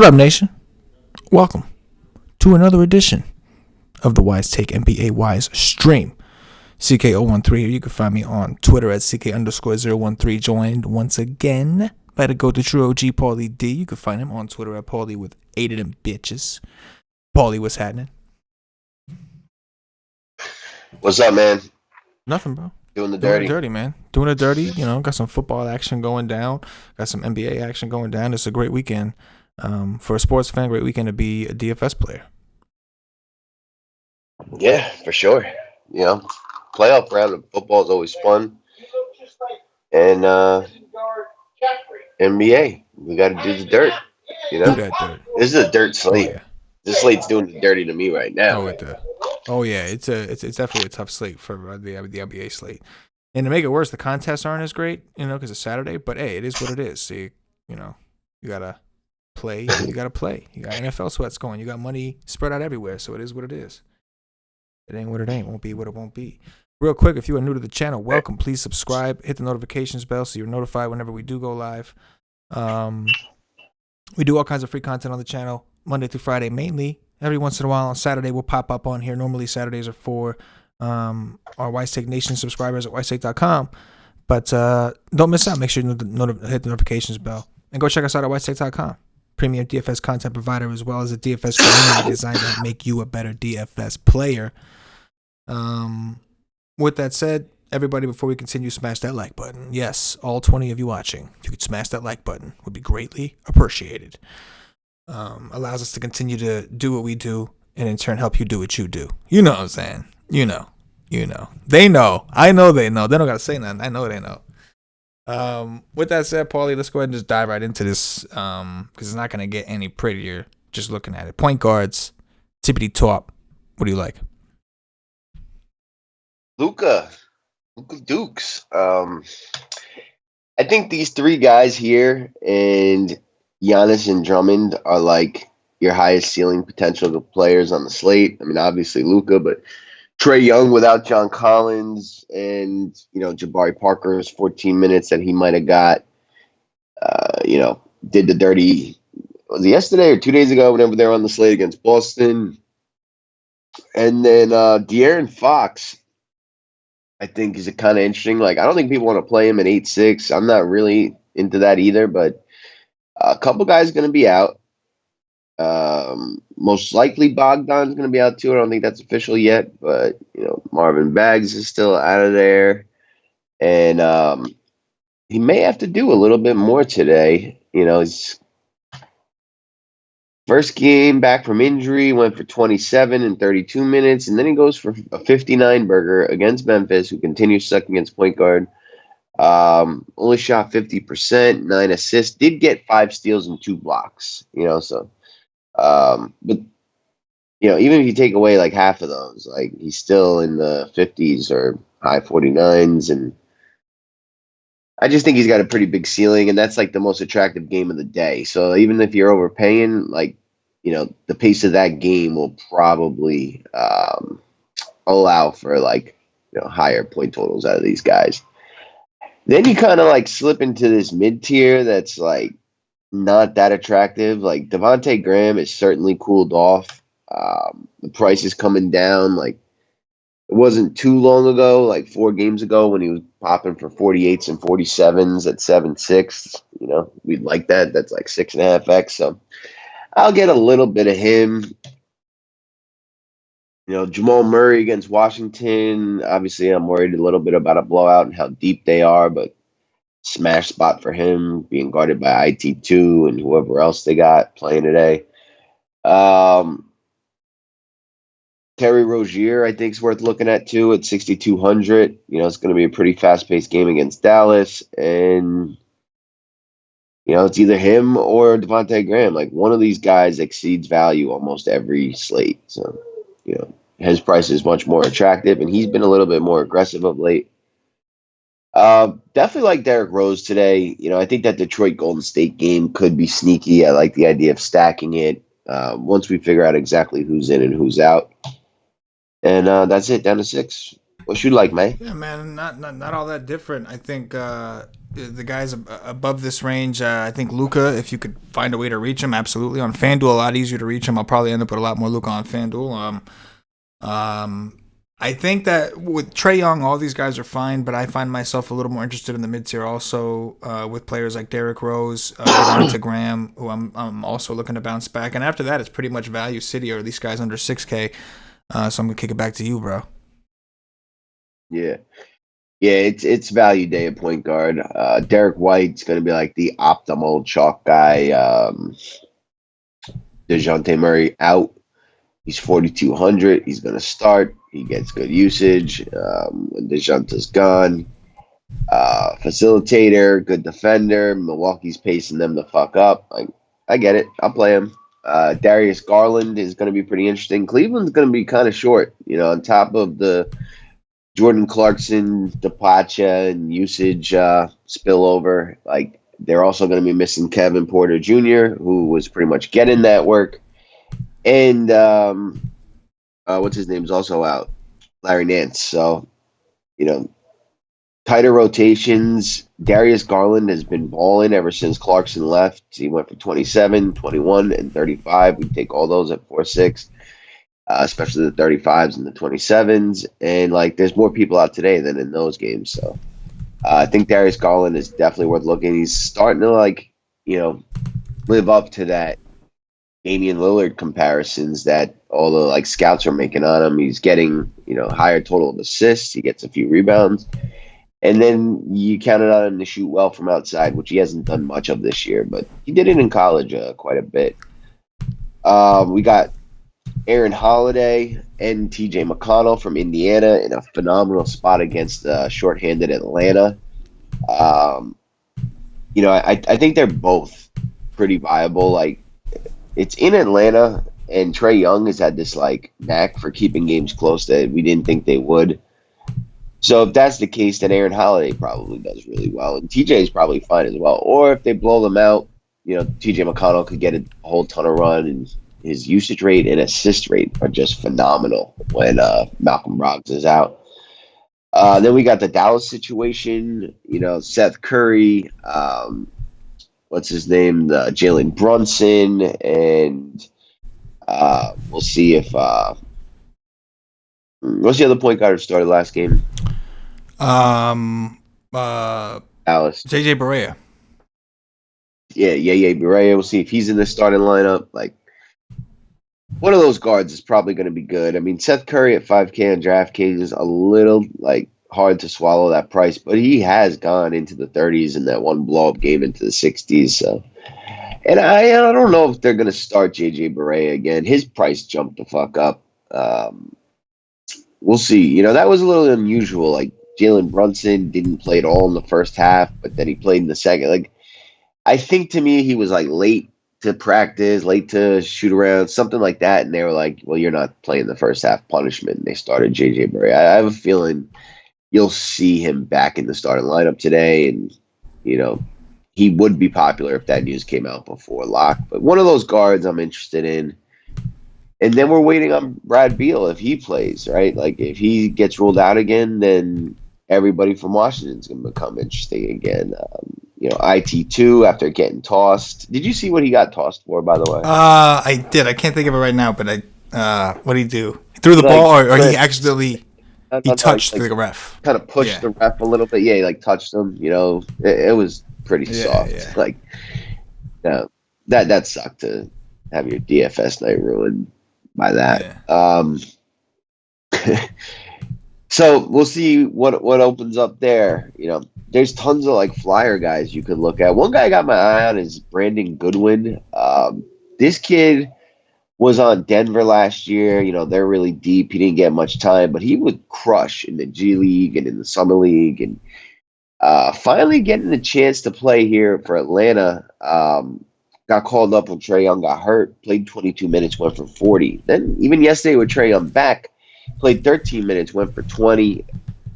What up, nation? Welcome to another edition of the WiseTake NBA Wise stream. CK013 here. You can find me on Twitter at CK_013. Joined once again by the GOAT, the true OG, Paulie D. You can find him on Twitter at Paulie with 8 of them bitches. Paulie, what's happening? What's up, man? Nothing, bro. Doing the dirty, man. Doing it dirty. You know, got some football action going down. Got some NBA action going down. It's a great weekend. For a sports fan, great weekend to be a DFS player. Yeah, for sure. You know, playoff round of football is always fun. And NBA, we got to do the dirt. You know, Do that dirt. This is a dirt slate. Oh, yeah. This slate's doing the dirty to me right now. It's definitely a tough slate for the NBA slate. And to make it worse, the contests aren't as great, you know, because it's Saturday. But hey, it is what it is. See, you know, you gotta play. You got NFL sweats going. You got money spread out everywhere. So it is what it is. It ain't what it ain't. Won't be what it won't be. Real quick, if you are new to the channel, welcome. Please subscribe. Hit the notifications bell so you're notified whenever we do go live. We do all kinds of free content on the channel, Monday through Friday mainly. Every once in a while on Saturday, we'll pop up on here. Normally Saturdays are for our WiseTake Nation subscribers at wisetake.com. But don't miss out. Make sure you hit the notifications bell. And go check us out at wisetake.com. Premium DFS content provider, as well as a DFS community designed to make you a better DFS player. With that said, everybody, before we continue, smash that like button. Yes, all 20 of you watching, if you could smash that like button, would be greatly appreciated. Allows us to continue to do what we do, and in turn help you do what you do. You know what I'm saying? You know. They know. I know they know. They don't gotta say nothing. I know they know. With that said, Paulie, let's go ahead and just dive right into this, because it's not gonna get any prettier just looking at it. Point guards, tippity top. What do you like? Luka Dukes. I think these three guys here and Giannis and Drummond are like your highest ceiling potential players on the slate. I mean, obviously Luka, but Trae Young without John Collins and, you know, Jabari Parker's 14 minutes that he might have got, did the dirty, was it yesterday or 2 days ago, whenever they were on the slate against Boston. And then De'Aaron Fox, I think, is kind of interesting. Like, I don't think people want to play him at 8-6. I'm not really into that either, but a couple guys going to be out. Most likely Bogdan's going to be out too. I don't think that's official yet, but you know, Marvin Bags is still out of there, and he may have to do a little bit more today. You know, his first game back from injury went for 27 in 32 minutes, and then he goes for a 59 burger against Memphis, who continues sucking against point guard. Only shot 50%, 9 assists, did get 5 steals and 2 blocks. You know, so. But you know, even if you take away like half of those, like he's still in the 50s or high 49s, and I just think he's got a pretty big ceiling, and that's like the most attractive game of the day. So even if you're overpaying, like, you know, the pace of that game will probably allow for like, you know, higher point totals out of these guys. Then you kind of like slip into this mid tier that's like not that attractive. Like Devontae Graham is certainly cooled off. The price is coming down. Like, it wasn't too long ago, like 4 games ago, when he was popping for 48s and 47s at 7.6. You know, we'd like that. That's like 6.5x. So I'll get a little bit of him. You know, Jamal Murray against Washington. Obviously, I'm worried a little bit about a blowout and how deep they are, but smash spot for him, being guarded by IT2 and whoever else they got playing today. Terry Rozier, I think, is worth looking at too at 6,200. You know, it's going to be a pretty fast-paced game against Dallas, and you know, it's either him or Devontae Graham. Like, one of these guys exceeds value almost every slate. So, you know, his price is much more attractive, and he's been a little bit more aggressive of late. Definitely like Derrick Rose today. You know, I think that Detroit Golden State game could be sneaky. I like the idea of stacking it once we figure out exactly who's in and who's out. And that's it, down to 6. What you like, man? Yeah, man, not all that different. I think the guys above this range, I think Luka, if you could find a way to reach him, absolutely. On FanDuel, a lot easier to reach him. I'll probably end up with a lot more Luka on FanDuel. I think that with Trae Young, all these guys are fine, but I find myself a little more interested in the mid tier also with players like Derrick Rose, Devonta Graham, who I'm also looking to bounce back. And after that, it's pretty much value city or these guys under 6K. So I'm gonna kick it back to you, bro. Yeah. Yeah, it's value day at point guard. Derek White's going to be like the optimal chalk guy. DeJounte Murray out. He's 4,200. He's going to start. He gets good usage. When DeJounte's gone, facilitator, good defender. Milwaukee's pacing them the fuck up. I get it. I'll play him. Darius Garland is going to be pretty interesting. Cleveland's going to be kind of short, on top of the Jordan Clarkson, Depacha, and usage spillover. Like, they're also going to be missing Kevin Porter Jr., who was pretty much getting that work. And what's his name's also out, Larry Nance. So, tighter rotations. Darius Garland has been balling ever since Clarkson left. He went for 27, 21, and 35. We take all those at 4-6. Especially the 35s and the 27s. And, there's more people out today than in those games. So I think Darius Garland is definitely worth looking. He's starting to, live up to that Damian Lillard comparisons that all the, scouts are making on him. He's getting, higher total of assists. He gets a few rebounds. And then you counted on him to shoot well from outside, which he hasn't done much of this year. But he did it in college quite a bit. We got Aaron Holiday and TJ McConnell from Indiana in a phenomenal spot against shorthanded Atlanta. I think they're both pretty viable. It's in Atlanta, and Trae Young has had this knack for keeping games close that we didn't think they would. So if that's the case, then Aaron Holiday probably does really well, and TJ is probably fine as well. Or if they blow them out, TJ McConnell could get a whole ton of run, and his usage rate and assist rate are just phenomenal when Malcolm Brogdon is out. Then we got the Dallas situation. Seth Curry, what's his name, Jalen Brunson, and we'll see if what's the other point guard who started last game? Dallas. JJ Barea. Yeah, Barea. We'll see if he's in the starting lineup. One of those guards is probably going to be good. I mean, Seth Curry at 5K on DraftKings is a little hard to swallow that price, but he has gone into the 30s in that one blow-up game into the 60s. So, and I don't know if they're going to start JJ Barea again. His price jumped the fuck up. We'll see. That was a little unusual. Jalen Brunson didn't play at all in the first half, but then he played in the second. I think to me he was late to practice, late to shoot around, something like that. And they were like, well, you're not playing the first half punishment. And they started JJ Barea. I have a feeling you'll see him back in the starting lineup today. And, he would be popular if that news came out before lock. But one of those guards I'm interested in. And then we're waiting on Brad Beal if he plays, right? If he gets ruled out again, then everybody from Washington's going to become interesting again. IT2 after getting tossed. Did you see what he got tossed for, by the way? I did. I can't think of it right now, but what did he do? He threw the ball, or he accidentally touched the ref. Kind of pushed the ref a little bit. Yeah, he touched him. It was pretty soft. Yeah. That sucked to have your DFS night ruined by that. Yeah. So we'll see what opens up there. There's tons of flyer guys you could look at. One guy I got my eye on is Brandon Goodwin. This kid was on Denver last year. They're really deep. He didn't get much time, but he would crush in the G League and in the Summer League. And finally getting the chance to play here for Atlanta. Got called up when Trae Young got hurt. Played 22 minutes, went for 40. Then even yesterday with Trae Young back, played 13 minutes, went for 20.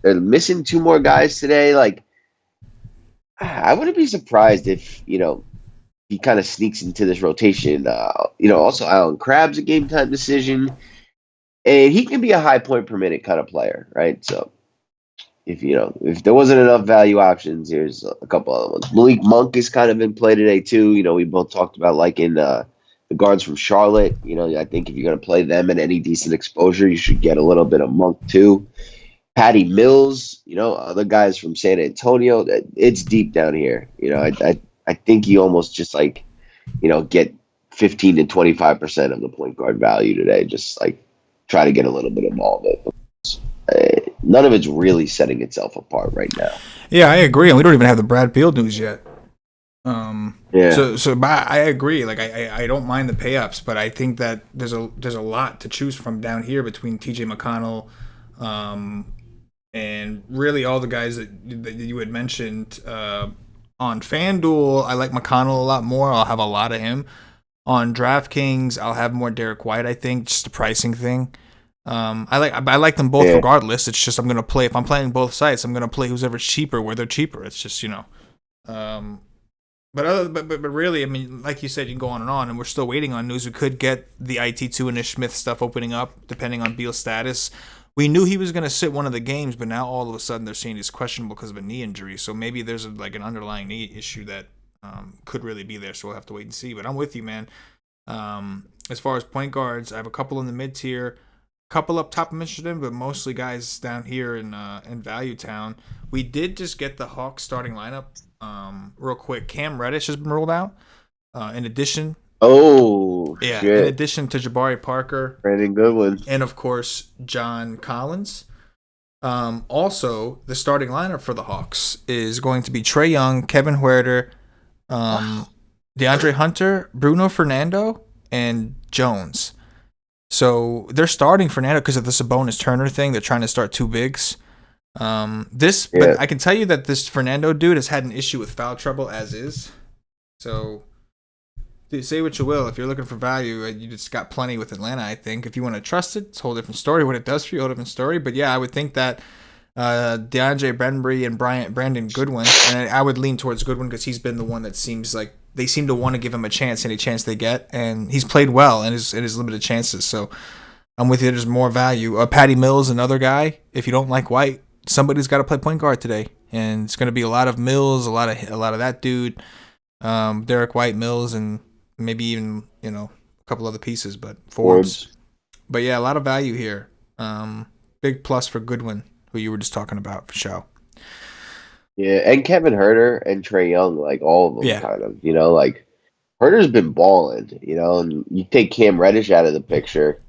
They're missing two more guys today. I wouldn't be surprised if, he kind of sneaks into this rotation. Also Alan Crabb's a game time decision. And he can be a high point per minute kind of player, right? So if there wasn't enough value options, here's a couple other ones. Malik Monk is kind of in play today too. We both talked about liking the guards from Charlotte. I think if you're going to play them at any decent exposure, you should get a little bit of Monk too. Patty Mills, other guys from San Antonio. It's deep down here. I think you almost just get 15 to 25% of the point guard value today. Just try to get a little bit of all of it. None of it's really setting itself apart right now. Yeah, I agree, and we don't even have the Brad Beal news yet. Yeah. But I agree. I don't mind the pay ups, but I think that there's a lot to choose from down here between T.J. McConnell, and really all the guys that you had mentioned on FanDuel. I like McConnell a lot more. I'll have a lot of him. On DraftKings, I'll have more Derek White. I think just the pricing thing. I like them both regardless. It's just I'm gonna play if I'm playing both sites. I'm gonna play whoever's cheaper where they're cheaper. It's just But really, I mean, like you said, you can go on, and we're still waiting on news. We could get the IT2 and Ish Smith stuff opening up, depending on Beal's status. We knew he was going to sit one of the games, but now all of a sudden they're saying he's questionable because of a knee injury. So maybe there's an underlying knee issue that could really be there. So we'll have to wait and see. But I'm with you, man. As far as point guards, I have a couple in the mid tier, couple up top I'm interested in, but mostly guys down here in Value Town. We did just get the Hawks starting lineup. Real quick, Cam Reddish has been ruled out. In addition, shit. In addition to Jabari Parker, Brandon Goodwin, and of course John Collins. Also, the starting lineup for the Hawks is going to be Trae Young, Kevin Huerter, DeAndre Hunter, Bruno Fernando, and Jones. So they're starting Fernando because of the Sabonis Turner thing. They're trying to start two bigs. But I can tell you that this Fernando dude has had an issue with foul trouble as is. So, dude, say what you will. If you're looking for value, you just got plenty with Atlanta, I think. If you want to trust it, it's a whole different story. What it does for you, a whole different story. But yeah, I would think that DeAndre Benbury and Brandon Goodwin, and I would lean towards Goodwin because he's been the one that seems like they seem to want to give him a chance, any chance they get. And he's played well in his limited chances. So I'm with you. There's more value. Patty Mills, another guy. If you don't like White, somebody's got to play point guard today, and it's going to be a lot of Mills, a lot of that dude, Derek White, Mills, and maybe even a couple other pieces, but Forbes. But yeah, a lot of value here. Big plus for Goodwin, who you were just talking about, for sure. Yeah, and Kevin Huerter and Trae Young, all of them, kind of. Huerter's been balling, and you take Cam Reddish out of the picture,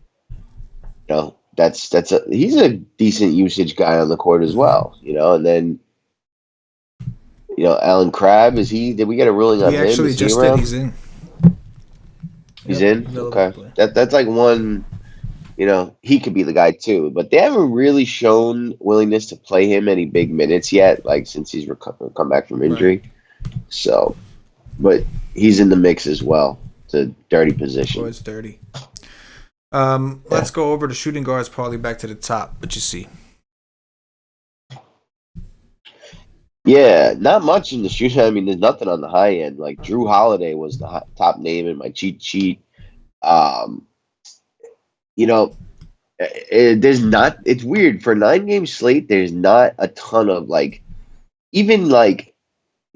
he's a decent usage guy on the court as well, and then Alan Crabb, did we get a ruling on him? He actually just did. He's in. He's in? Okay. That's one, he could be the guy too, but they haven't really shown willingness to play him any big minutes yet, since he's come back from injury. Right. So, but he's in the mix as well. It's a dirty position. Oh, it's dirty. Let's go over to shooting guards, probably back to the top. What you see? Yeah, not much in the shooting. I mean, there's nothing on the high end. Drew Holiday was the top name in my cheat sheet. There's not. It's weird for a 9-game slate. There's not a ton of even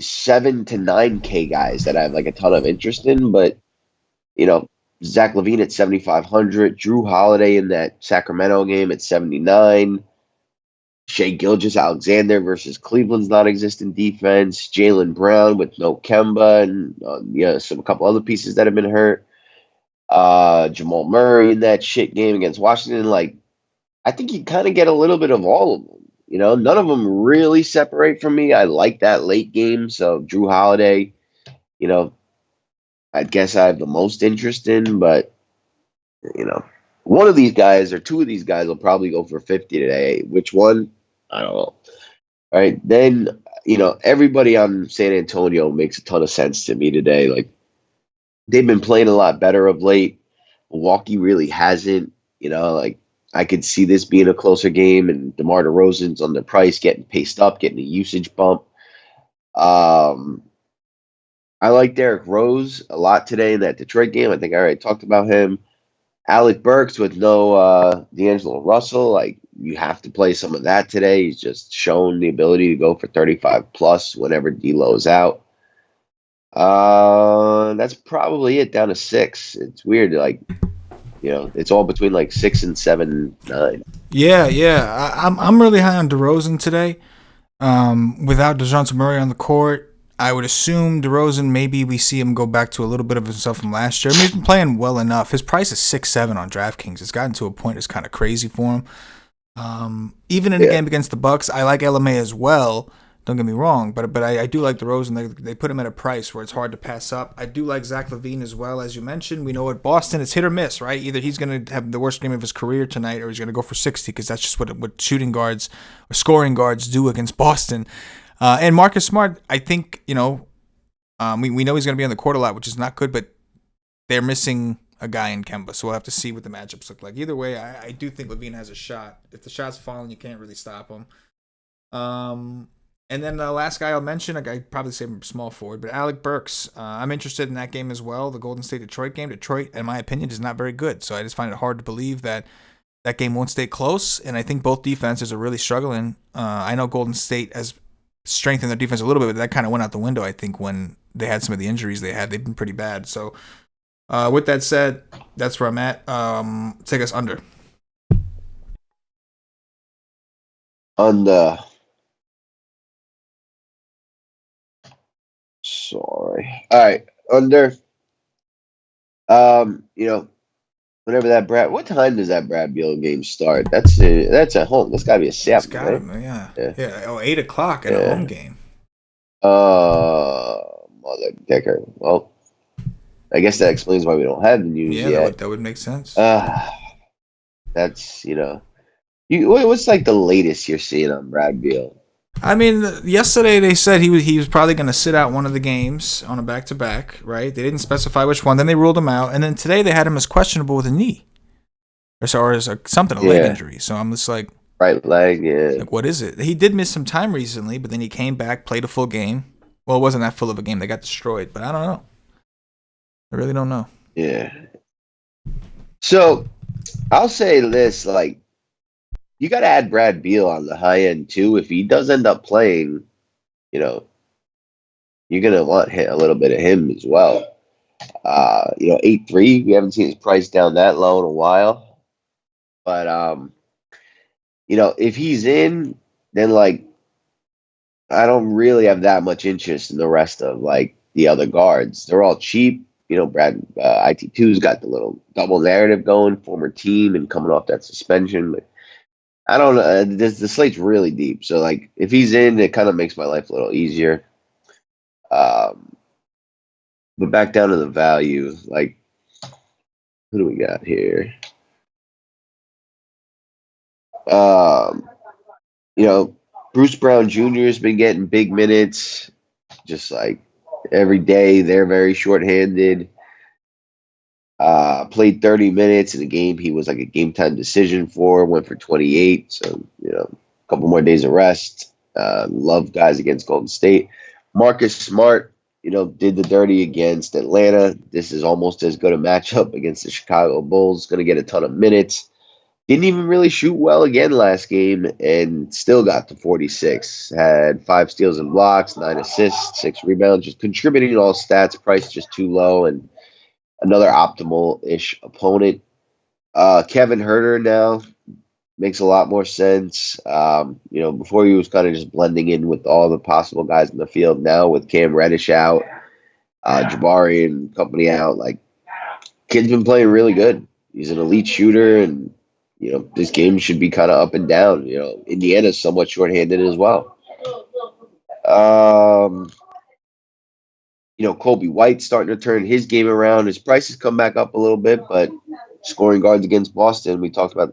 7 to 9K guys that I have a ton of interest in. But Zach LaVine at 7,500, Drew Holiday in that Sacramento game at 79, Shai Gilgeous-Alexander versus Cleveland's non-existent defense, Jaylen Brown with no Kemba, and a couple other pieces that have been hurt, Jamal Murray in that shit game against Washington. I think you kind of get a little bit of all of them. None of them really separate from me. I like that late game, so Drew Holiday, I guess I have the most interest in, but one of these guys or two of these guys will probably go for 50 today. Which one? I don't know. All right, then everybody on San Antonio makes a ton of sense to me today. They've been playing a lot better of late. Milwaukee really hasn't. I could see this being a closer game, and DeMar DeRozan's on the price, getting paced up, getting a usage bump. I like Derrick Rose a lot today in that Detroit game. I think I already talked about him. Alec Burks with no D'Angelo Russell, like you have to play some of that today. He's just shown the ability to go for 35 plus whenever D'Lo's out. That's probably it down to 6. It's weird, like it's all between like 6 and 7, 9. Yeah. I'm really high on DeRozan today. Without DeJounte Murray on the court, I would assume DeRozan, maybe we see him go back to a little bit of himself from last year. I mean, he's been playing well enough. His price is 6-7 on DraftKings. It's gotten to a point that's kind of crazy for him. Even in the Yeah, game against the Bucks, I like LMA as well. Don't get me wrong, but I do like DeRozan. They put him at a price where it's hard to pass up. I do like Zach LaVine as well, as you mentioned. We know at Boston it's hit or miss, right? Either he's going to have the worst game of his career tonight, or he's going to go for 60 because that's just what shooting guards or scoring guards do against Boston. And Marcus Smart, I think we know he's going to be on the court a lot, which is not good, but they're missing a guy in Kemba, so we'll have to see what the matchups look like. Either way, I do think LaVine has a shot. If the shot's falling, you can't really stop him. And then the last guy I'll mention, I'd probably say small forward, but Alec Burks. I'm interested in that game as well, the Golden State-Detroit game. Detroit, in my opinion, is not very good, so I just find it hard to believe that that game won't stay close, and I think both defenses are really struggling. I know Golden State has strengthened their defense a little bit, but that kind of went out the window, I think, when they had some of the injuries they had. They've been pretty bad. So with that said, that's where I'm at. Take us under. on the sorry. All right, under. Um, you know, whenever that what time does that Brad Beal game start? That's at home. That's got to be a It's 7, got right? him, yeah. Yeah. Yeah, 8 o'clock at a home Yeah. game. Mother Decker. Well, I guess that explains why we don't have the news Yeah, yet. that would make sense. That's what's like the latest you're seeing on Brad Beal? I mean, yesterday they said he was probably going to sit out one of the games on a back-to-back, right? They didn't specify which one. Then they ruled him out. And then today they had him as questionable with a knee. Or as something, a leg injury. So I'm just like... Right leg, yeah. Like, what is it? He did miss some time recently, but then he came back, played a full game. Well, it wasn't that full of a game. They got destroyed. But I don't know. I really don't know. Yeah. So, I'll say this, like, you got to add Brad Beal on the high end too. If he does end up playing, you're going to want a little bit of him as well. 8-3, we haven't seen his price down that low in a while. But, if he's in, then, like, I don't really have that much interest in the rest of, like, the other guards. They're all cheap. Brad IT2's got the little double narrative going, former team and coming off that suspension. But I don't know. The slate's really deep. So, like, if he's in, it kind of makes my life a little easier. But back down to the value, like, who do we got here? Bruce Brown Jr. has been getting big minutes, just like every day. They're very shorthanded. Played 30 minutes in a game he was like a game time decision for, went for 28. So, a couple more days of rest. Love guys against Golden State. Marcus Smart, did the dirty against Atlanta. This is almost as good a matchup against the Chicago Bulls. Going to get a ton of minutes. Didn't even really shoot well again last game and still got to 46. Had 5 steals and blocks, 9 assists, 6 rebounds, just contributing all stats. Price just too low and another optimal-ish opponent. Kevin Huerter now makes a lot more sense. Before he was kind of just blending in with all the possible guys in the field. Now with Cam Reddish out, Jabari and company out, like, kid's been playing really good. He's an elite shooter, and this game should be kind of up and down. Indiana's somewhat shorthanded as well. Kobe White's starting to turn his game around. His price has come back up a little bit, but scoring guards against Boston, we talked about,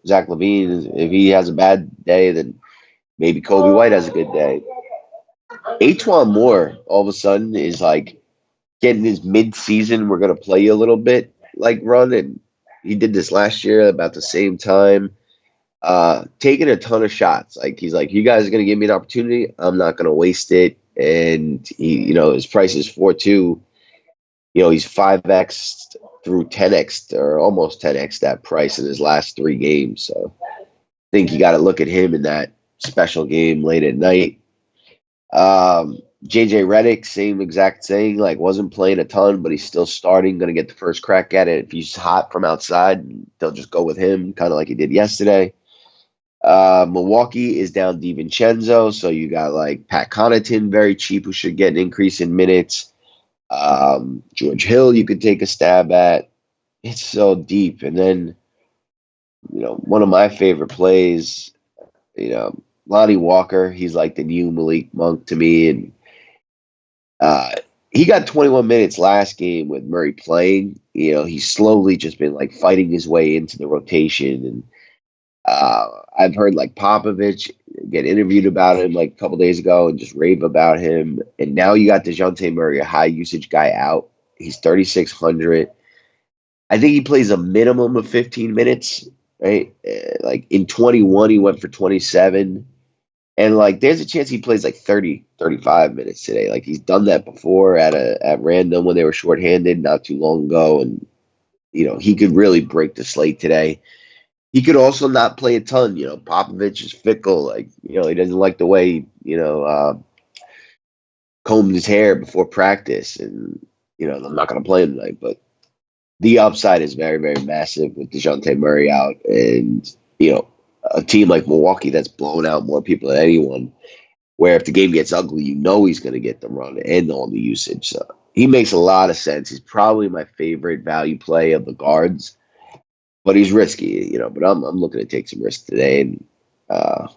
Zach LaVine. If he has a bad day, then maybe Kobe White has a good day. Antoine Moore, all of a sudden, is like getting his mid-season, we're going to play you a little bit, like, run, and he did this last year about the same time. Taking a ton of shots. Like, he's like, you guys are going to give me an opportunity. I'm not going to waste it. And he, his price is 4-2. He's 5x through 10x or almost 10x that price in his last 3 games. So I think you got to look at him in that special game late at night. JJ Redick, same exact thing. Like, wasn't playing a ton, but he's still starting. Going to get the first crack at it. If he's hot from outside, they'll just go with him, kind of like he did yesterday. Milwaukee is down DiVincenzo, so you got like Pat Connaughton, very cheap, who should get an increase in minutes. George Hill, you could take a stab at. It's so deep, and then one of my favorite plays, Lonnie Walker. He's like the new Malik Monk to me, and uh, he got 21 minutes last game with Murray playing. He's slowly just been like fighting his way into the rotation, and I've heard like Popovich get interviewed about him like a couple days ago and just rave about him. And now you got DeJounte Murray, a high usage guy, out. He's 3,600. I think he plays a minimum of 15 minutes, right? Like in 21, he went for 27. And like there's a chance he plays like 30, 35 minutes today. Like he's done that before at random when they were shorthanded not too long ago. And, he could really break the slate today. He could also not play a ton. Popovich is fickle. Like, he doesn't like the way, combed his hair before practice. And, I'm not going to play him tonight. But the upside is very, very massive with DeJounte Murray out. And, a team like Milwaukee that's blowing out more people than anyone, where if the game gets ugly, he's going to get the run and all the usage. So he makes a lot of sense. He's probably my favorite value play of the guards. But he's risky, But I'm looking to take some risk today, and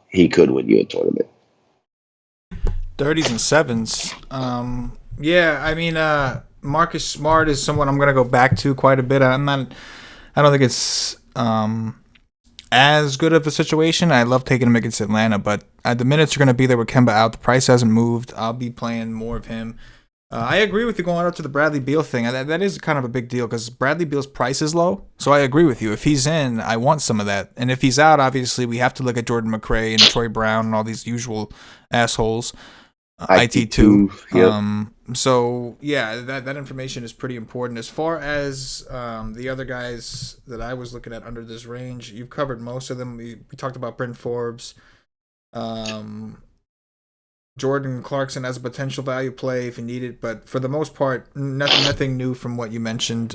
he could win you a tournament. 30s and 7s. Yeah, I mean, Marcus Smart is someone I'm going to go back to quite a bit. I don't think it's as good of a situation. I love taking him against Atlanta, but the minutes are going to be there with Kemba out. The price hasn't moved. I'll be playing more of him. I agree with you going up to the Bradley Beal thing. That is kind of a big deal because Bradley Beal's price is low. So I agree with you. If he's in, I want some of that. And if he's out, obviously, we have to look at Jordan McRae and Troy Brown and all these usual assholes. IT2. Yep. So, yeah, that information is pretty important. As far as the other guys that I was looking at under this range, you've covered most of them. We talked about Bryn Forbes. Jordan Clarkson as a potential value play if you need it, but for the most part, nothing new from what you mentioned.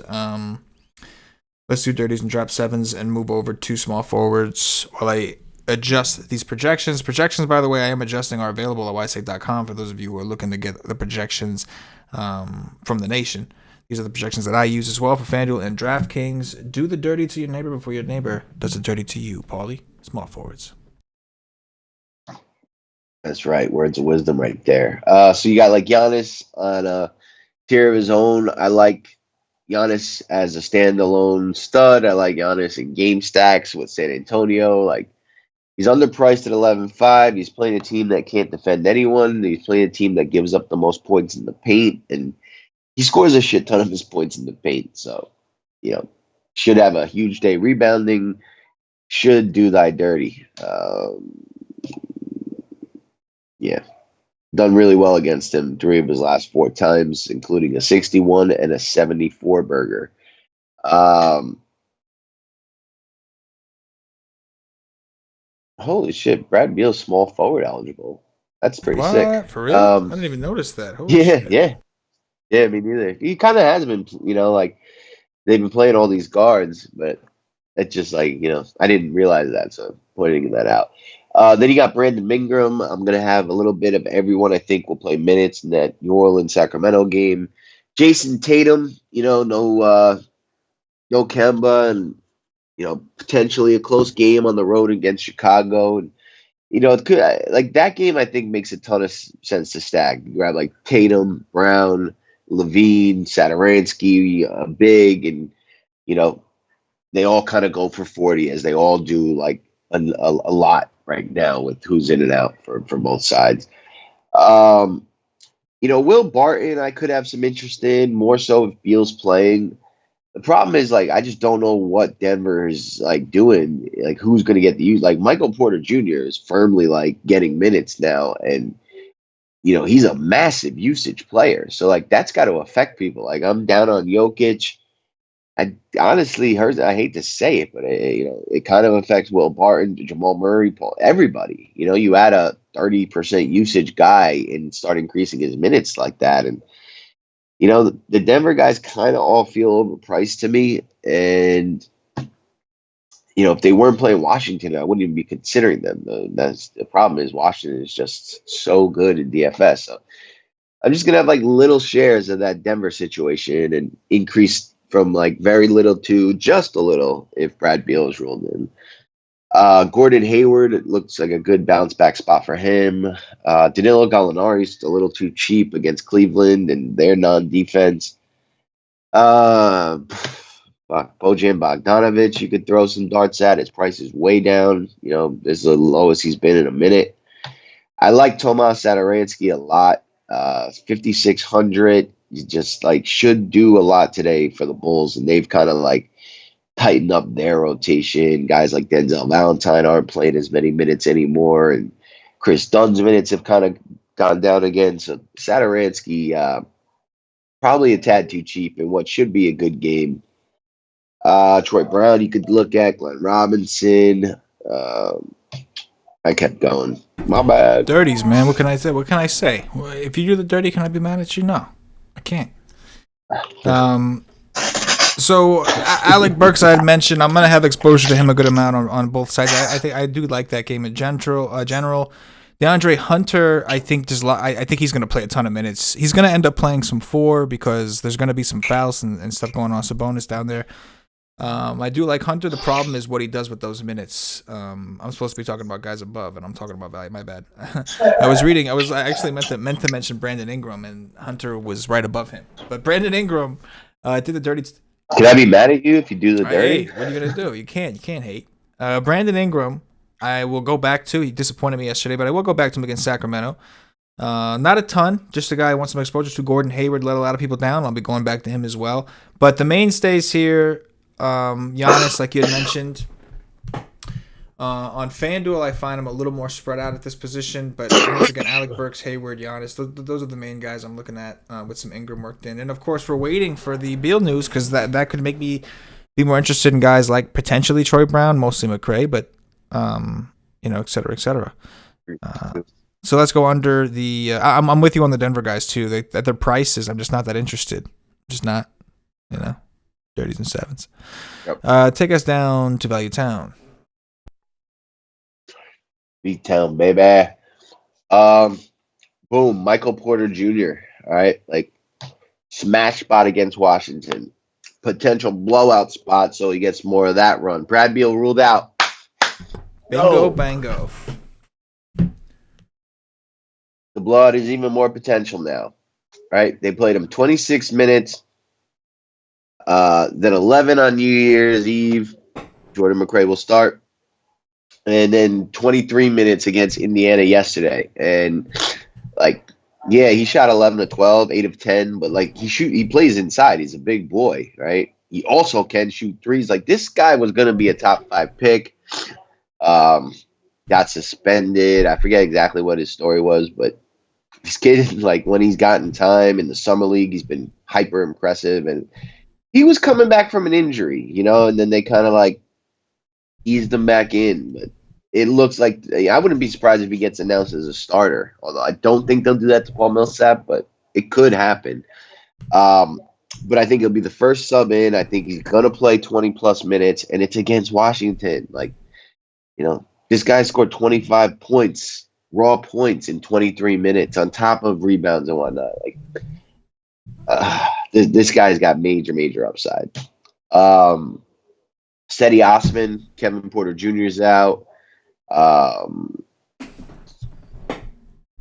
Let's do 30s and drop 7s and move over to small forwards while I adjust these projections. Projections, by the way, I am adjusting, are available at WiseTake.com for those of you who are looking to get the projections from the nation. These are the projections that I use as well for FanDuel and DraftKings. Do the dirty to your neighbor before your neighbor does the dirty to you, Paulie. Small forwards. That's right. Words of wisdom right there. So you got like Giannis on a tier of his own. I like Giannis as a standalone stud. I like Giannis in game stacks with San Antonio. Like he's underpriced at 11.5. He's playing a team that can't defend anyone. He's playing a team that gives up the most points in the paint, and he scores a shit ton of his points in the paint. So, should have a huge day rebounding. Should do thy dirty. Yeah, done really well against him 3 of his last 4 times, including a 61 and a 74 burger. Holy shit, Brad Beal's small forward eligible. That's pretty sick. For real? I didn't even notice that. Holy shit. Yeah, me neither. He kind of has been, like they've been playing all these guards, but it's just like, I didn't realize that, so pointing that out. Then you got Brandon Ingram. I'm going to have a little bit of everyone I think will play minutes in that New Orleans-Sacramento game. Jason Tatum, no Kemba, and, potentially a close game on the road against Chicago. And, it could, like that game I think makes a ton of sense to stack. You grab like Tatum, Brown, Levine, Satoransky, Big, and, they all kind of go for 40 as they all do like a lot right now with who's in and out for both sides. Will Barton, I could have some interest in more so if Beal's playing. The problem is like I just don't know what Denver is like doing. Like who's going to get the use? Like Michael Porter Jr. is firmly like getting minutes now, and he's a massive usage player. So like that's got to affect people. Like I'm down on Jokic. I honestly heard. I hate to say it, but it kind of affects Will Barton, Jamal Murray, Paul, everybody. You add a 30% usage guy and start increasing his minutes like that, and the Denver guys kind of all feel overpriced to me. And if they weren't playing Washington, I wouldn't even be considering them. That's the problem is Washington is just so good in DFS. So I'm just gonna have like little shares of that Denver situation and increase from like very little to just a little if Brad Beal is ruled in. Gordon Hayward, it looks like a good bounce back spot for him. Danilo Gallinari's a little too cheap against Cleveland and their non-defense. Bojan Bogdanovic, you could throw some darts at. His price is way down. This is the lowest he's been in a minute. I like Tomas Satoransky a lot. 5,600. He just like should do a lot today for the Bulls, and they've kind of like tightened up their rotation. Guys like Denzel Valentine aren't playing as many minutes anymore, and Chris Dunn's minutes have kind of gone down again. So Satoransky, probably a tad too cheap in what should be a good game. Troy Brown, you could look at Glenn Robinson. I kept going. My bad. Dirties, man. What can I say? If you do the dirty, can I be mad at you? No, I can't. So Alec Burks, I had mentioned, I'm gonna have exposure to him a good amount on both sides. I think I do like that game in general. DeAndre Hunter, I think he's gonna play a ton of minutes. He's gonna end up playing some 4 because there's gonna be some fouls and stuff going on. Sabonis down there. I do like Hunter. The problem is what he does with those minutes. I'm supposed to be talking about guys above, and I'm talking about value. My bad. I actually meant to mention Brandon Ingram, and Hunter was right above him. But Brandon Ingram did the dirty. Can I be mad at you if you do the dirty? Hey, what are you gonna do? You can't hate. Brandon Ingram, I will go back to. He disappointed me yesterday, but I will go back to him against Sacramento. Not a ton, just a guy I want some exposure to. Gordon Hayward let a lot of people down. I'll be going back to him as well. But the mainstays here. Giannis, like you had mentioned, on FanDuel, I find him a little more spread out at this position. But once again, Alec Burks, Hayward, Giannis, those are the main guys I'm looking at with some Ingram worked in. And of course, we're waiting for the Beal news because that could make me be more interested in guys like potentially Troy Brown, mostly McRae, but et cetera, et cetera. So let's go under the. I'm with you on the Denver guys too. At their prices, I'm just not that interested. Just not, 30s and 7s. Yep. Take us down to Value Town. Beat Town, baby. Boom, Michael Porter Jr. All right, like smash spot against Washington. Potential blowout spot, so he gets more of that run. Brad Beal ruled out. Bingo, bango. The blowout is even more potential now. Right? They played him 26 minutes. Then 11 on New Year's Eve. Jordan McRae will start. And then 23 minutes against Indiana yesterday. And, he shot 11 of 12, 8 of 10. But, he plays inside. He's a big boy, right? He also can shoot threes. This guy was going to be a top 5 pick. Got suspended. I forget exactly what his story was. But this kid, when he's gotten time in the summer league, he's been hyper impressive. And he was coming back from an injury, and then they kind of eased him back in. But it looks like I wouldn't be surprised if he gets announced as a starter. Although I don't think they'll do that to Paul Millsap, but it could happen. But I think he'll be the first sub in. I think he's gonna play 20+ minutes, and it's against Washington. This guy scored 25 points, raw points in 23 minutes on top of rebounds and whatnot. This guy's got major upside. Cedi Osman, Kevin Porter Jr. is out.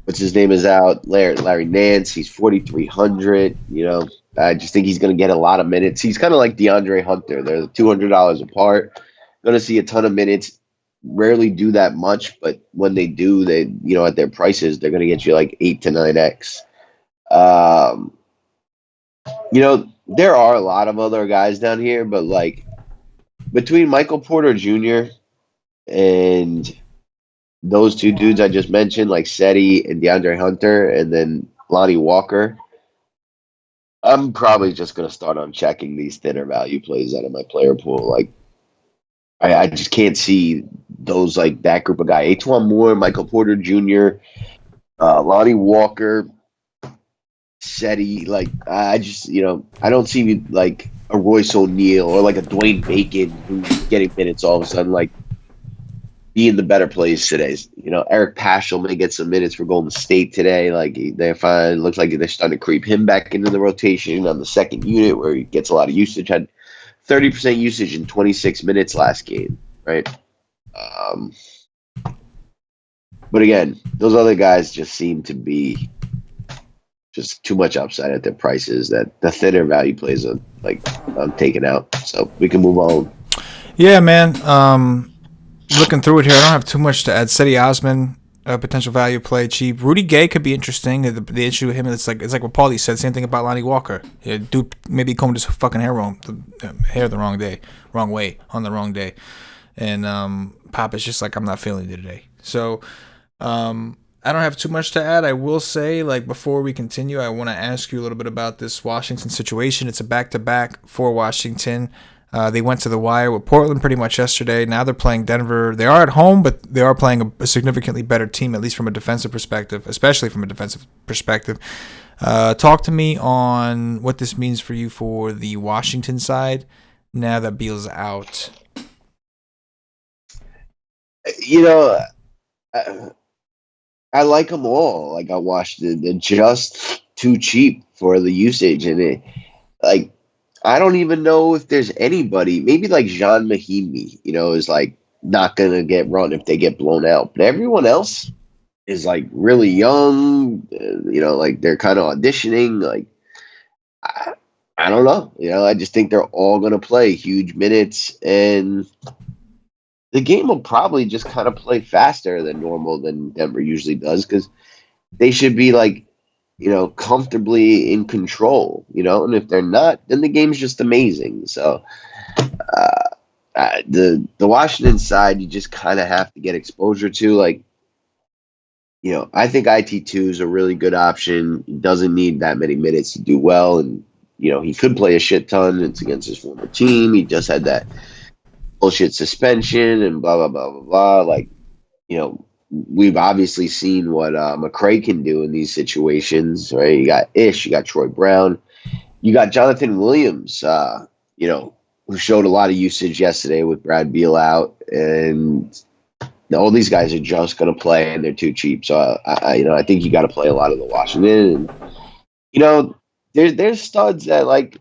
What's his name is out. Larry Nance, he's 4,300. I just think he's going to get a lot of minutes. He's kind of like DeAndre Hunter. They're $200 apart. Going to see a ton of minutes. Rarely do that much, but when they do, they at their prices, they're going to get you 8 to 9x. There are a lot of other guys down here, but between Michael Porter Jr. and those two dudes I just mentioned, like Seti and DeAndre Hunter, and then Lonnie Walker, I'm probably just gonna start on checking these thinner value plays out of my player pool. Like I just can't see those like that group of guys. Antoine Moore, Michael Porter Jr., Lonnie Walker, Seti. Like I just I don't see like a Royce O'Neal or like a Dwayne Bacon who's getting minutes all of a sudden. Like be in the better place today. Eric Paschal may get some minutes for Golden State today. Like they find looks like they're starting to creep him back into the rotation on the second unit where he gets a lot of usage. Had 30% usage in 26 minutes last game, right? Um, but again, those other guys just seem to be just too much upside at their prices that the thinner value plays are like I'm taking out. So we can move on. Yeah, man. Looking through it here, I don't have too much to add. Seti Osman, potential value play, cheap. Rudy Gay could be interesting. The issue with him is it's like what Paulie said. Same thing about Lonnie Walker. Yeah, dude, maybe combed his fucking hair the wrong way on the wrong day, and Pop is just like I'm not feeling it today. So I don't have too much to add. I will say, like before we continue, I want to ask you a little bit about this Washington situation. It's a back-to-back for Washington. They went to the wire with Portland pretty much yesterday. Now they're playing Denver. They are at home, but they are playing a significantly better team, at least from a defensive perspective, especially from a defensive perspective. Talk to me on what this means for you for the Washington side now that Beal's out. I like them all. Like I watched it; they're just too cheap for the usage, and like I don't even know if there's anybody. Maybe like Jean Mahimi, is like not gonna get run if they get blown out. But everyone else is like really young. Like they're kind of auditioning. Like I don't know. I just think they're all gonna play huge minutes, and the game will probably just kind of play faster than normal than Denver usually does because they should be like comfortably in control, and if they're not, then the game's just amazing. So the Washington side, you just kind of have to get exposure to. Like, I think IT2 is a really good option. He doesn't need that many minutes to do well, and he could play a shit ton. It's against his former team. He just had that bullshit suspension and blah blah blah blah blah. Like, we've obviously seen what McCray can do in these situations, right? You got Ish, you got Troy Brown, you got Jonathan Williams, who showed a lot of usage yesterday with Brad Beal out, and all these guys are just going to play, and they're too cheap. So I think you got to play a lot of the Washington, and there's studs that like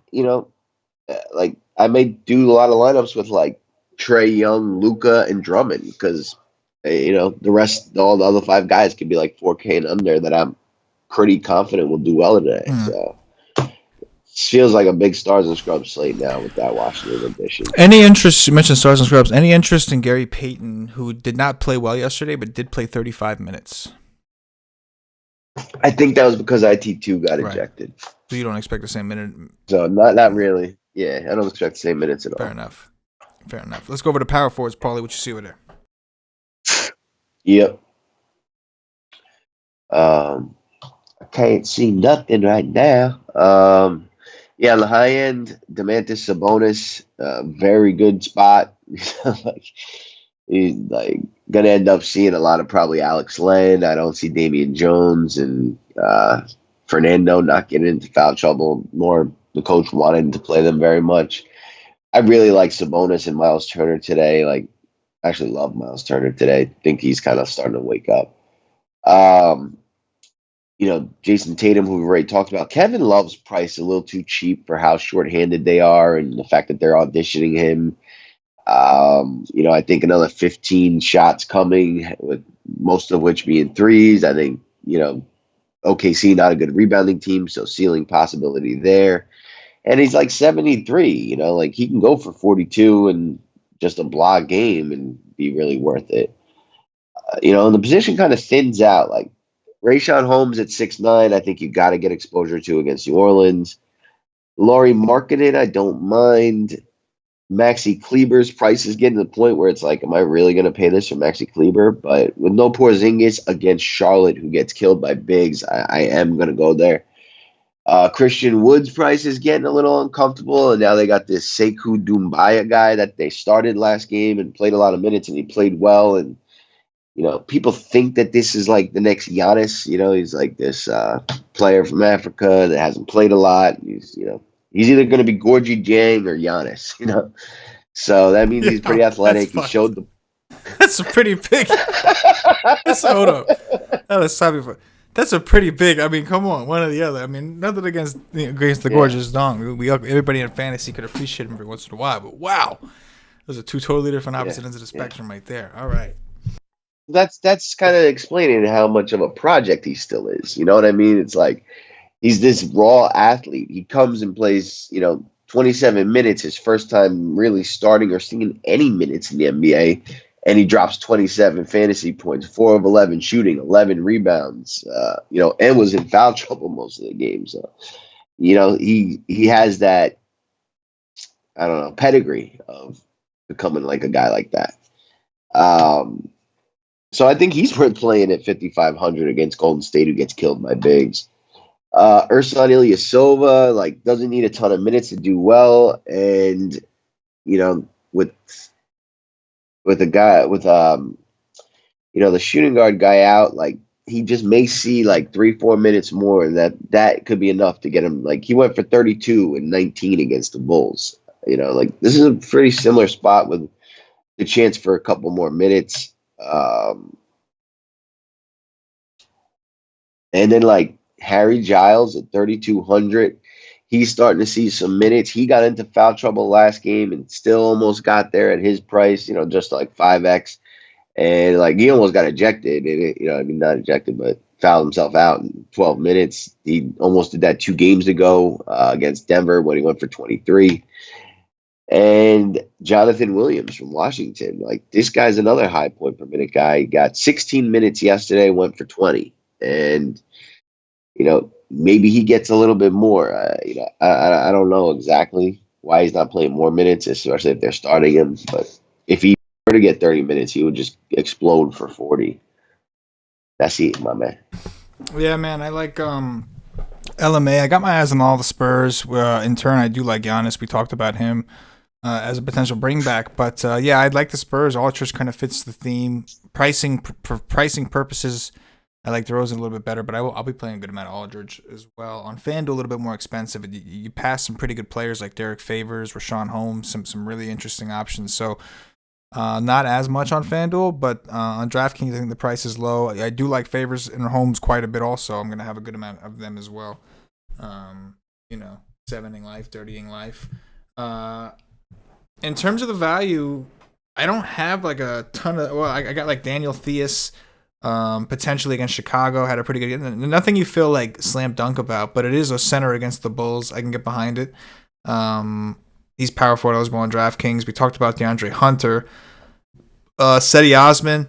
I may do a lot of lineups with like Trae Young, Luca, and Drummond because the rest, all the other five guys could be like 4K and under that I'm pretty confident will do well today. So it feels like a big stars and scrubs slate now with that Washington edition. Any interest? You mentioned stars and scrubs. Any interest in Gary Payton, who did not play well yesterday, but did play 35 minutes? I think that was because IT2 got ejected. So you don't expect the same minute? So not really. Yeah, I don't expect the same minutes at all. Fair enough. Let's go over to power forwards, Paulie. What you see over there? Yep. I can't see nothing right now. Yeah, on the high end, Domantas Sabonis, very good spot. Like he's like gonna end up seeing a lot of probably Alex Len. I don't see Damian Jones and Fernando not getting into foul trouble, nor the coach wanting to play them very much. I really like Sabonis and Miles Turner today. Like, I actually love Miles Turner today. Think he's kind of starting to wake up. Jason Tatum, who we've already talked about. Kevin Love's price a little too cheap for how short-handed they are and the fact that they're auditioning him. I think another 15 shots coming, with most of which being threes. I think, OKC, not a good rebounding team, so ceiling possibility there. And he's like 73, like he can go for 42 and just a block game and be really worth it. And the position kind of thins out. Like Rayshawn Holmes at 6'9", I think you got to get exposure to against New Orleans. Laurie Marketed, I don't mind. Maxi Kleber's price is getting to the point where it's like, am I really going to pay this for Maxi Kleber? But with no Porzingis against Charlotte, who gets killed by bigs, I am going to go there. Christian Wood's price is getting a little uncomfortable, and now they got this Sekou Doumbaya guy that they started last game and played a lot of minutes, and he played well. And people think that this is like the next Giannis. He's like this player from Africa that hasn't played a lot. He's either going to be Gorgie Jang or Giannis. So that means he's pretty athletic. He showed the. That's a pretty big. Hold up. That's a pretty big. I mean, come on, one or the other. I mean, nothing against the gorgeous Dong. Everybody in fantasy could appreciate him every once in a while, but wow, those are two totally different opposite ends of the spectrum right there. All right. That's kind of explaining how much of a project he still is. You know what I mean? It's like he's this raw athlete. He comes and plays, 27 minutes, his first time really starting or seeing any minutes in the NBA, and he drops 27 fantasy points, 4 of 11 shooting, 11 rebounds, and was in foul trouble most of the game. So, he has that, I don't know, pedigree of becoming like a guy like that. So I think he's worth playing at 5,500 against Golden State, who gets killed by bigs. Ersan Ilyasova, doesn't need a ton of minutes to do well, and with a guy with the shooting guard guy out, he just may see 3-4 minutes more, and that could be enough to get him. He went for 32 and 19 against the Bulls. This is a pretty similar spot with the chance for a couple more minutes. And then Harry Giles at 3,200, he's starting to see some minutes. He got into foul trouble last game and still almost got there at his price, just 5x. And he almost got ejected. And not ejected, but fouled himself out in 12 minutes. He almost did that 2 games ago against Denver when he went for 23. And Jonathan Williams from Washington, this guy's another high point per minute guy. He got 16 minutes yesterday, went for 20. And, maybe he gets a little bit more. I don't know exactly why he's not playing more minutes, especially if they're starting him. But if he were to get 30 minutes, he would just explode for 40. That's it, my man. Yeah, man, I like LMA. I got my eyes on all the Spurs. In turn, I do like Giannis. We talked about him as a potential bring back. But I'd like the Spurs. Ultras kind of fits the theme. Pricing for pricing purposes, I like DeRozan a little bit better, but I'll be playing a good amount of Aldridge as well. On FanDuel, a little bit more expensive. You pass some pretty good players like Derek Favors, Rashawn Holmes, some really interesting options. So not as much on FanDuel, but on DraftKings, I think the price is low. I do like Favors and Holmes quite a bit also. I'm going to have a good amount of them as well. 7ing life, 30ing life. In terms of the value, I don't have a ton of... Well, I got Daniel Theus, potentially against Chicago, had a pretty good game. Nothing you feel slam dunk about, but it is a center against the Bulls. I can get behind it. He's power forward. I was going DraftKings. We talked about DeAndre Hunter. Cedi Osman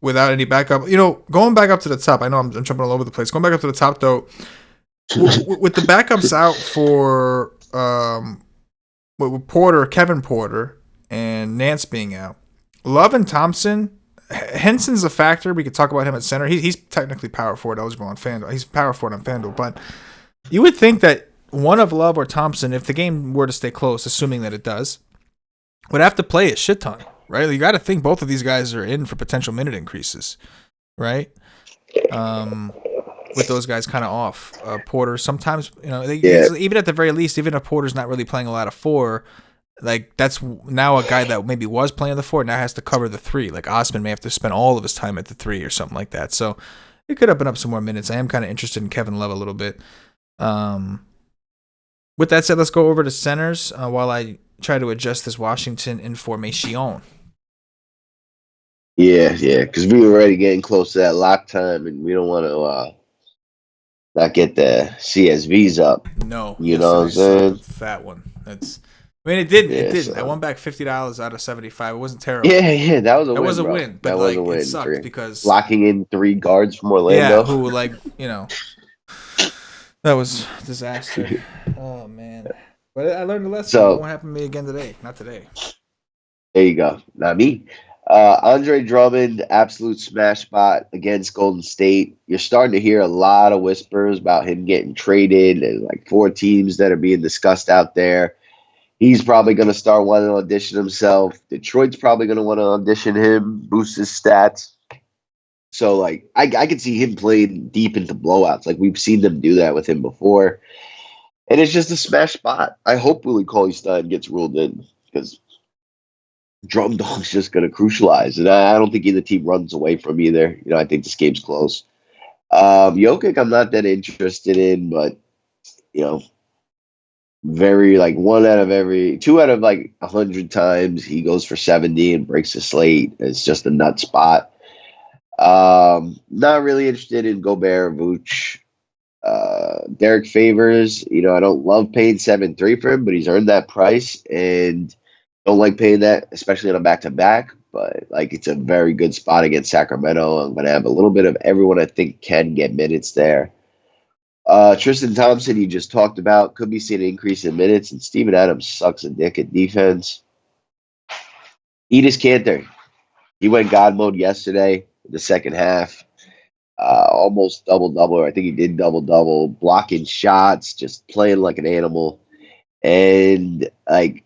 without any backup. Going back up to the top, I know I'm jumping all over the place. Going back up to the top, though, with the backups out for with Porter, Kevin Porter, and Nance being out, Love and Thompson, Henson's a factor. We could talk about him at center. He's technically power forward eligible on FanDuel. He's power forward on FanDuel, but you would think that one of Love or Thompson, if the game were to stay close, assuming that it does, would have to play a shit ton, right? You got to think both of these guys are in for potential minute increases, right? With those guys kind of off. Porter, sometimes, even at the very least, even if Porter's not really playing a lot of 4, that's now a guy that maybe was playing the 4 now has to cover the 3. Osman may have to spend all of his time at the 3 or something like that. So it could open up some more minutes. I am kind of interested in Kevin Love a little bit. With that said, let's go over to centers while I try to adjust this Washington information. Yeah, because we were already getting close to that lock time, and we don't want to not get the CSVs up. No, you know what I'm saying? Fat one. It didn't. Yeah, it didn't. So. I won back $50 out of 75. It wasn't terrible. Yeah, that was a win. That was a bro. win, but that was a win. It sucked because locking in 3 guards from Orlando. Yeah, who that was disaster. Oh man. But I learned a lesson. It So won't happen to me again today. Not today. there you go. Not me. Andre Drummond, absolute smash spot against Golden State. You're starting to hear a lot of whispers about him getting traded. There's like 4 teams that are being discussed out there. He's probably going to start wanting to audition himself. Detroit's probably going to want to audition him, boost his stats. So, like, I could see him playing deep into blowouts. Like, we've seen them do that with him before. And it's just a smash spot. I hope Willie Cauley-Stein gets ruled in because Drum Dog's just going to crucialize. And I don't think either team runs away from either. I think this game's close. Jokic, I'm not that interested in, but, you know, very like 2 out of like 100 times he goes for 70 and breaks the slate. It's just a nut spot. Not really interested in Gobert or Vooch. Derek Favors, I don't love paying 7-3 for him, but he's earned that price and don't like paying that, especially on a back-to-back. But like it's a very good spot against Sacramento. I'm going to have a little bit of everyone I think can get minutes there. Tristan Thompson, you just talked about, could be seeing an increase in minutes, and Steven Adams sucks a dick at defense. Enos Kanter, he went God mode yesterday in the second half. Almost double-double. I think he did double-double, blocking shots, just playing like an animal. And, like,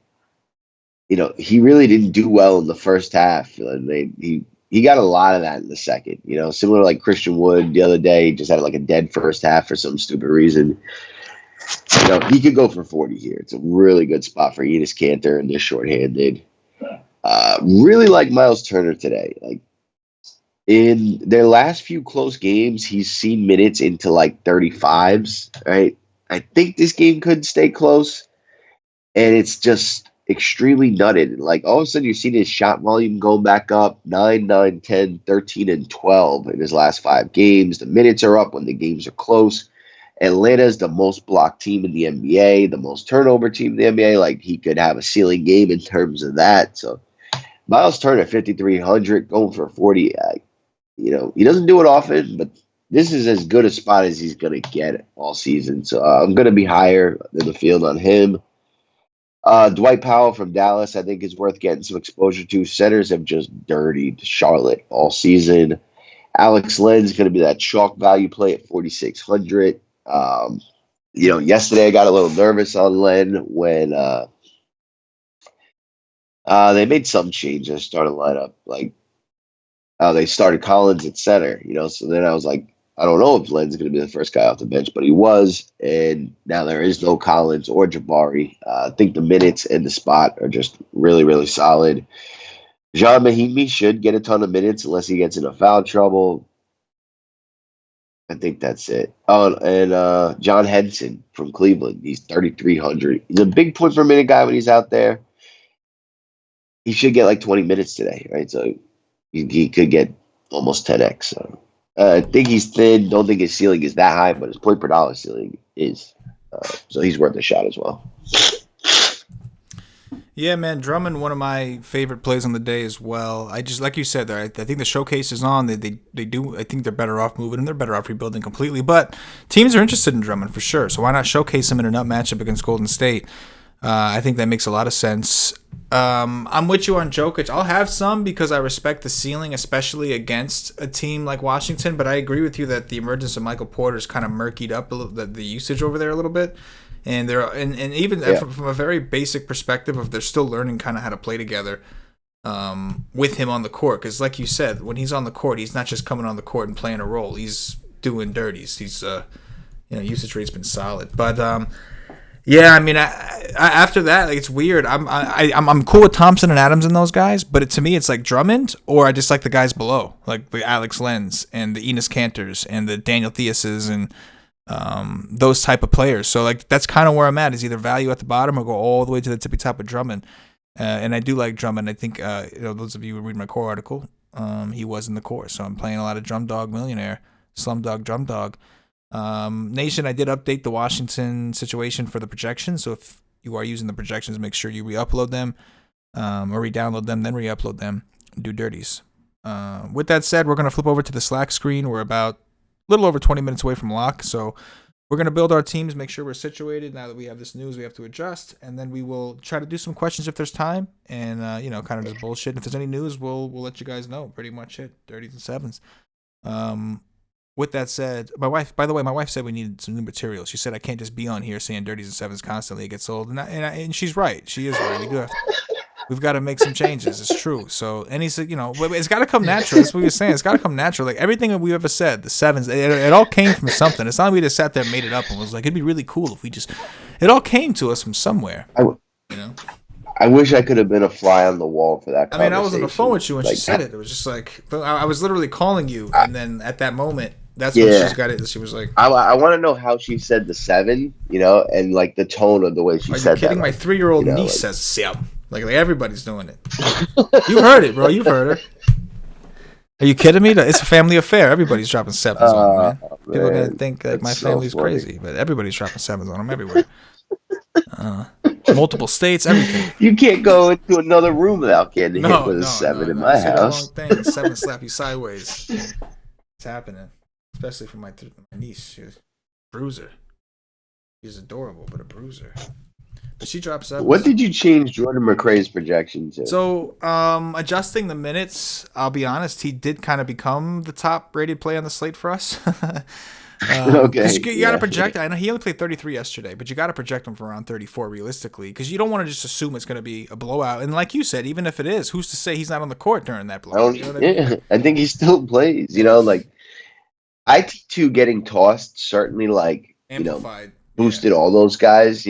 he really didn't do well in the first half. And he got a lot of that in the second. Similar to like Christian Wood the other day, just had like a dead first half for some stupid reason. He could go for 40 here. It's a really good spot for Enos Kanter and they're shorthanded. Really like Miles Turner today. Like in their last few close games, he's seen minutes into like 35s. Right. I think this game could stay close, and it's just extremely nutted. Like all of a sudden you're seeing his shot volume going back up 9, 9, 10, 13, and 12 in his last 5 games. The minutes are up when the games are close. Atlanta is the most blocked team in the NBA, the most turnover team in the NBA. Like he could have a ceiling game in terms of that. So Miles Turner, 5,300, going for 40. He doesn't do it often, but this is as good a spot as he's going to get all season. So I'm going to be higher than the field on him. Dwight Powell from Dallas, I think, is worth getting some exposure to. Centers have just dirtied Charlotte all season. Alex Len's going to be that chalk value play at 4,600. Yesterday I got a little nervous on Len when they made some changes, starting lineup. Like they started Collins at center, so then I was like, I don't know if Len's going to be the first guy off the bench, but he was, and now there is no Collins or Jabari. I think the minutes and the spot are just really, really solid. Jean Mahimi should get a ton of minutes unless he gets into foul trouble. I think that's it. Oh, and John Henson from Cleveland, he's 3,300. He's a big point per minute guy when he's out there. He should get like 20 minutes today, right? So he could get almost 10x. So. I think he's thin. Don't think his ceiling is that high, but his point per dollar ceiling is. So he's worth a shot as well. Yeah, man, Drummond, one of my favorite plays on the day as well. I just, like you said, I think the showcase is on. They do. I think they're better off moving and they're better off rebuilding completely. But teams are interested in Drummond for sure. So why not showcase him in a nut matchup against Golden State? I think that makes a lot of sense. I'm with you on Jokic. I'll have some because I respect the ceiling, especially against a team like Washington. But I agree with you that the emergence of Michael Porter's kind of murkied up the usage over there a little bit. And even from a very basic perspective of they're still learning kind of how to play together with him on the court. Because like you said, when he's on the court, he's not just coming on the court and playing a role. He's doing dirties. He's usage rate's been solid. But yeah, I mean, after that, like, it's weird. I'm cool with Thompson and Adams and those guys, but to me, it's like Drummond, or I just like the guys below, like the Alex Len's and the Enos Kanters and the Daniel Theases and those type of players. So like that's kind of where I'm at, is either value at the bottom or go all the way to the tippy top of Drummond. And I do like Drummond. I think those of you who read my core article, he was in the core, so I'm playing a lot of Drum Dog Millionaire, Slumdog Drum Dog. Nation, I did update the Washington situation for the projections, so if you are using the projections, make sure you re-upload them or re-download them, then re-upload them, do dirties. With that said, we're going to flip over to the Slack screen. We're about a little over 20 minutes away from lock, so we're going to build our teams, make sure we're situated. Now that we have this news, we have to adjust, and then we will try to do some questions if there's time, and kind of just bullshit. And if there's any news, we'll let you guys know. Pretty much it. 30s and 7s. With that said, my wife said we needed some new material. She said I can't just be on here saying 30s and 7s constantly. It gets old, and she's right. She is right. We've got to make some changes. It's true. So, and he said, it's got to come natural. That's what he was saying. It's got to come natural. Like everything that we ever said, the 7s, it all came from something. It's not like we just sat there and made it up and was like, it'd be really cool if we just. It all came to us from somewhere. I wish I could have been a fly on the wall for that conversation. I was on the phone with you when she said it. It was just like I was literally calling you, and then at that moment, that's when she got it. She was like, I want to know how she said the 7, and like the tone of the way she said that. Are you kidding? My 3-year-old niece says 7. Like everybody's doing it. You've heard it, bro. You've heard her. Are you kidding me? It's a family affair. Everybody's dropping 7s on them, man. People are gonna think that my family's crazy, but everybody's dropping 7s on them everywhere. Multiple states, everything. You can't go into another room without getting hit with a 7 in my house. The wrong thing. 7 slap you sideways. It's happening, especially for my niece. She's a bruiser. She's adorable, but a bruiser. But she drops 7s. What did you change Jordan McRae's projection to? So, adjusting the minutes, I'll be honest, he did kind of become the top rated play on the slate for us. Okay. You got to project. I know he only played 33 yesterday, but you got to project him for around 34 realistically, because you don't want to just assume it's going to be a blowout. And like you said, even if it is, who's to say he's not on the court during that blowout? I think he still plays. Like IT2 getting tossed certainly amplified, boosted all those guys.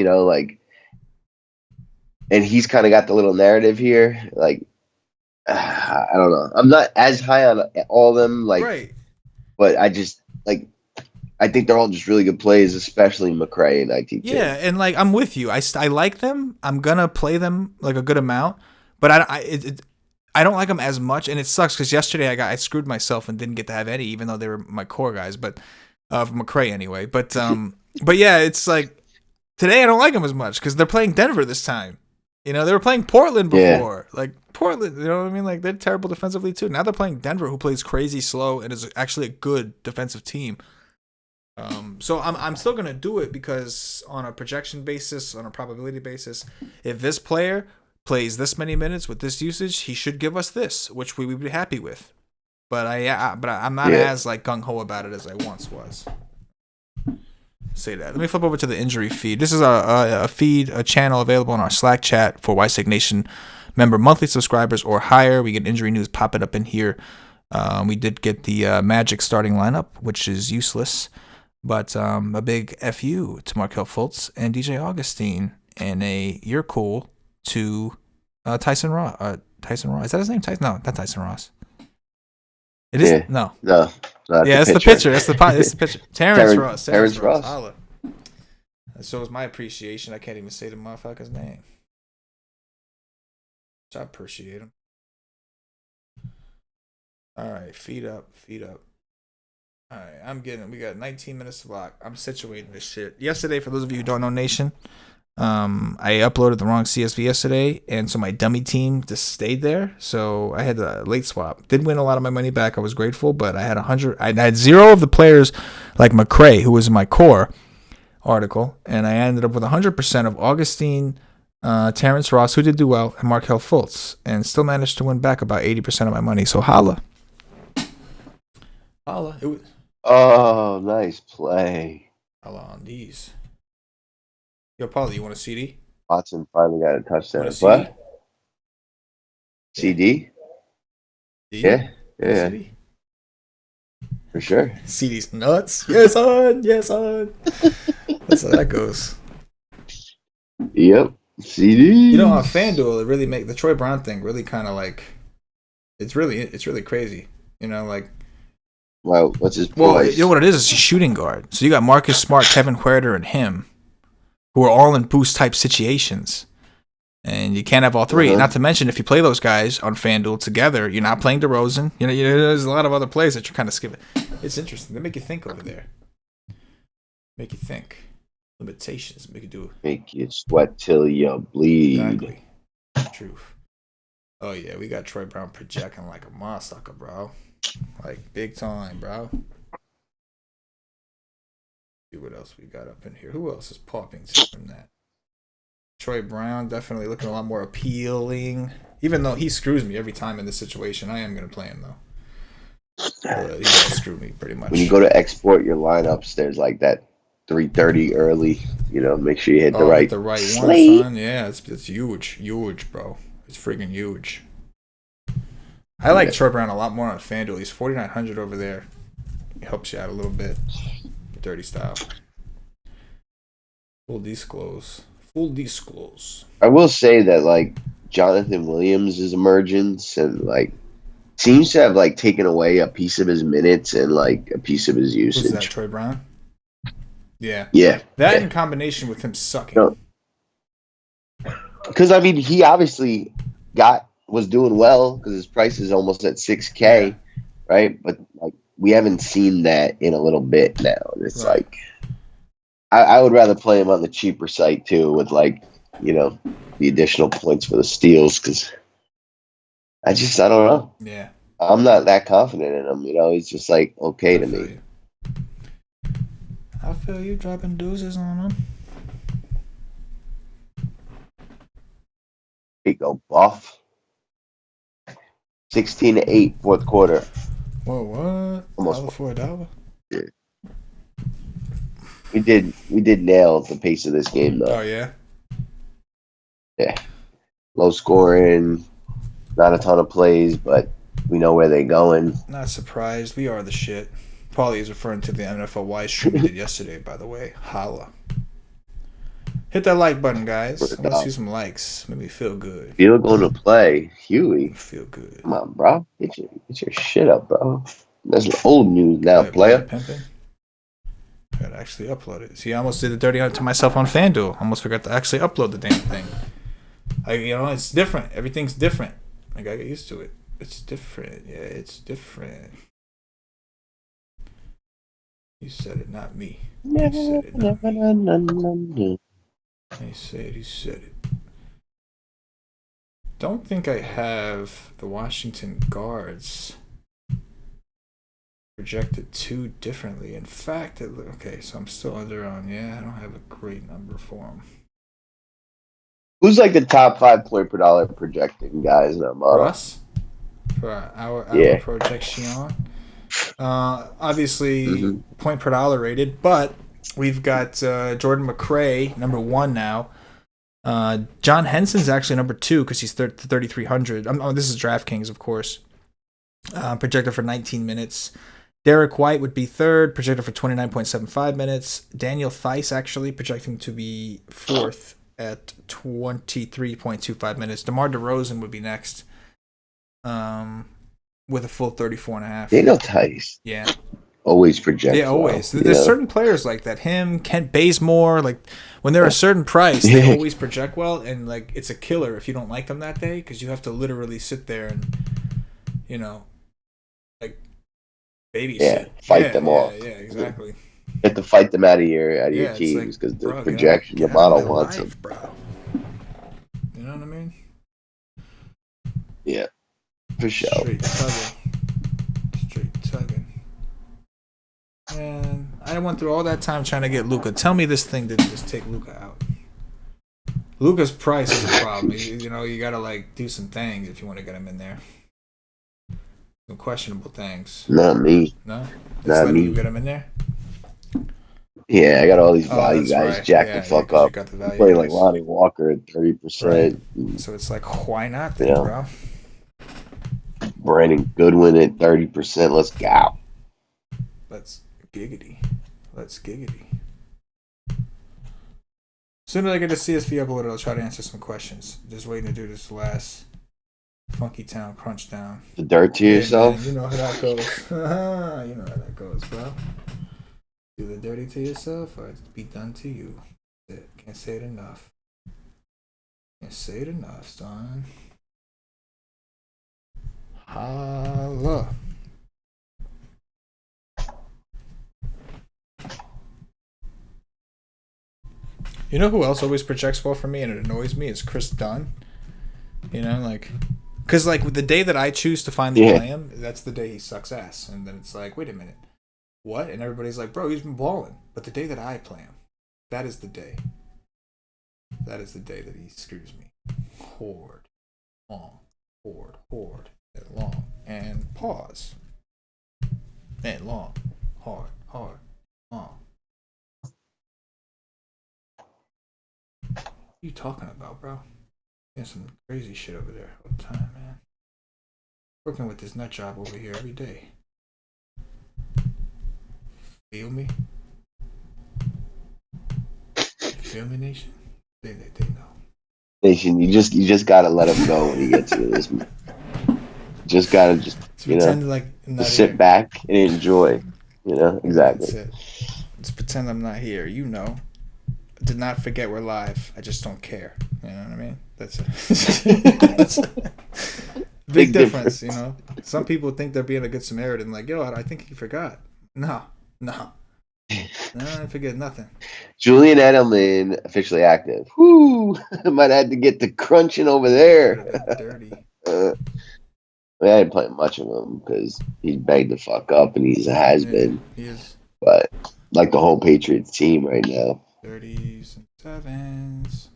And he's kind of got the little narrative here. I don't know. I'm not as high on all of them. Right. But I just I think they're all just really good plays, especially McRae and IT2. Yeah, and I'm with you. I like them. I'm gonna play them a good amount, but I don't like them as much, and it sucks because yesterday I screwed myself and didn't get to have any, even though they were my core guys, but McRae anyway. But yeah, it's like today I don't like them as much because they're playing Denver this time. They were playing Portland before. Yeah. Portland, you know what I mean? They're terrible defensively too. Now they're playing Denver, who plays crazy slow and is actually a good defensive team. So I'm still gonna do it because on a projection basis, on a probability basis, if this player plays this many minutes with this usage, he should give us this, which we would be happy with. But I'm not as gung ho about it as I once was. Say that. Let me flip over to the injury feed. This is a feed, a channel available on our Slack chat for WiseTake Nation member monthly subscribers or higher. We get injury news popping up in here. We did get the Magic starting lineup, which is useless, but a big FU to Markelle Fultz and DJ Augustine, and a you're cool to Tyson Ross. Tyson Ross, is that his name? No, not Tyson Ross. It is no. Yeah, it's the pitcher. It's the pitcher. Terrence Ross. Terrence Ross. Holla. That shows my appreciation. I can't even say the motherfucker's name. I appreciate him. All right, feet up. All right, we got 19 minutes to lock. I'm situating this shit. Yesterday, for those of you who don't know, Nation, I uploaded the wrong CSV yesterday, and so my dummy team just stayed there. So I had a late swap. Did win a lot of my money back. I was grateful, but I had 100. I had 0 of the players like McRae, who was in my core article, and I ended up with 100% of Augustine, Terrence Ross, who did do well, and Markelle Fultz, and still managed to win back about 80% of my money. So holla. Oh, nice play. Holla on these. Yo, Paulie, you want a CD? Watson finally got a touchdown. What? CD? Yeah. CD? For sure. CD's nuts. Yes, on. That's how that goes. Yep. CD. On FanDuel, it really the Troy Brown thing really kind of it's really crazy. Wow, what's his Well, price? you know what it is? It's a shooting guard. So you got Marcus Smart, Kevin Huerter, and him, who are all in boost type situations. And you can't have all three. Not to mention, if you play those guys on FanDuel together, you're not playing DeRozan. There's a lot of other plays that you're kind of skipping. It's interesting. They make you think over there. Make you think. Limitations. Make you sweat till you bleed. Exactly. Truth. Oh, yeah. We got Troy Brown projecting like a motherfucker, bro. Big time, bro. See what else we got up in here. Who else is popping from that? Troy Brown definitely looking a lot more appealing. Even though he screws me every time in this situation, I am going to play him though. He's going to screw me pretty much. When you go to export your lineups, there's like that 3:30 early. Make sure you hit the right slate. One, son. Yeah, it's huge, bro. It's freaking huge. I like Troy Brown a lot more on FanDuel. He's 4,900 over there. He helps you out a little bit. Dirty style. Full disclose. I will say that like Jonathan Williams' emergence and like seems to have like taken away a piece of his minutes and like a piece of his usage. Who's that, Troy Brown? Yeah. Yeah. That in combination with him sucking. Because I mean, he obviously was doing well because his price is almost at 6K, right? But like we haven't seen that in a little bit now. And it's like I would rather play him on the cheaper site too, with like the additional points for the steals because I don't know. Yeah, I'm not that confident in him. He's just like okay to me. I feel you dropping deuces on him. Here you go, Buff. 16-8 fourth quarter. Whoa, what? Almost $1. Yeah. We did nail the pace of this game though. Oh yeah. Yeah. Low scoring, not a ton of plays, but we know where they're going. Not surprised. We are the shit. Paulie is referring to the NFL Wise stream we did yesterday, by the way. Holla. Hit that like button, guys. I want to see some likes. Make me feel good. Feel going to play. Huey. Feel good. Come on, bro. Get your shit up, bro. That's old news now, player. Pimping. I gotta actually upload it. See, I almost did it dirty to myself on FanDuel. Almost forgot to actually upload the damn thing. It's different. Everything's different. I gotta get used to it. It's different. Yeah, it's different. You said it, not me. He said it, not me. He said it. Don't think I have the Washington guards projected too differently. In fact, okay, so I'm still under on. Yeah, I don't have a great number for them. Who's like the top 5 point per dollar projecting guys in our model? Russ? For our projection. Obviously, point per dollar rated, but we've got Jordan McRae, number 1 now. John Henson's actually number 2 because he's 3,300. This is DraftKings, of course. Projected for 19 minutes. Derek White would be 3rd, projected for 29.75 minutes. Daniel Theis actually projecting to be 4th at 23.25 minutes. DeMar DeRozan would be next with a full 34.5. Daniel Theis. Yeah. Always project. Yeah, always. There's certain players like that. Him, Kent Bazemore, like when they're a certain price, they always project well, and like it's a killer if you don't like them that day because you have to literally sit there and like babysit. Fight them off. Yeah, exactly. You have to fight them out of your teams because the projection, the model wants them. Bro. You know what I mean? Yeah, for sure. Straight tugging. And I went through all that time trying to get Luka. Tell me this thing didn't just take Luka out. Luka's price is a problem. You gotta like do some things if you want to get him in there. Some questionable things. Not me. No? Not me. You get him in there? Yeah, I got all these value guys right. jacked the fuck up. Play like Lonnie Walker at 30%. Right. So it's like, why not then, bro? Brandon Goodwin at 30%. Let's go. Let's giggity. As soon as I get the CSV uploaded, I'll try to answer some questions. Just waiting to do this last Funky Town Crunch Down. The dirt to yourself? Man, you know how that goes. You know how that goes, bro. Do the dirty to yourself or be done to you. Can't say it enough. Son. Holla. You know who else always projects well for me and it annoys me is Chris Dunn. Because like the day that I choose to finally play him, that's the day he sucks ass. And then it's like, wait a minute. what? And everybody's like, bro, he's been balling. But the day that I play him, that is the day. That is the day that he screws me. Horde. Long. Horde. And long. And pause. And long. Hard. Long. What are you talking about, bro? There's some crazy shit over there all the time, man. Working with this nut job over here every day. Feel me? Feel me, Nation? They know. Nation, you just gotta let him go when he gets to this. Just gotta pretend like just sit back and enjoy. Exactly. That's it. Just pretend I'm not here. Did not forget we're live. I just don't care. You know what I mean? That's it. Big difference, Some people think they're being a good Samaritan, like, yo, I think he forgot. No. I didn't forget nothing. Julian Edelman officially active. Whoo! Might have to get the crunching over there. Dirty. I didn't play much of him because he's bagged the fuck up and he's a has-been. He is. But like the whole Patriots team right now. 30s and 7s.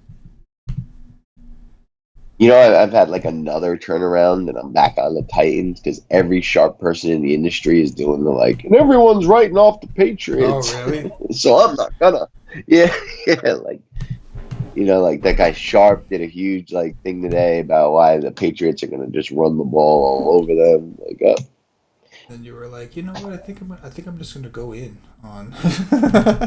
I've had like another turnaround and I'm back on the Titans because every sharp person in the industry is doing and everyone's writing off the Patriots. Oh, really? So I'm not gonna. Yeah. Like that guy Sharp did a huge thing today about why the Patriots are gonna just run the ball all over them. Then you were like, you know what? I think I'm just gonna go in on.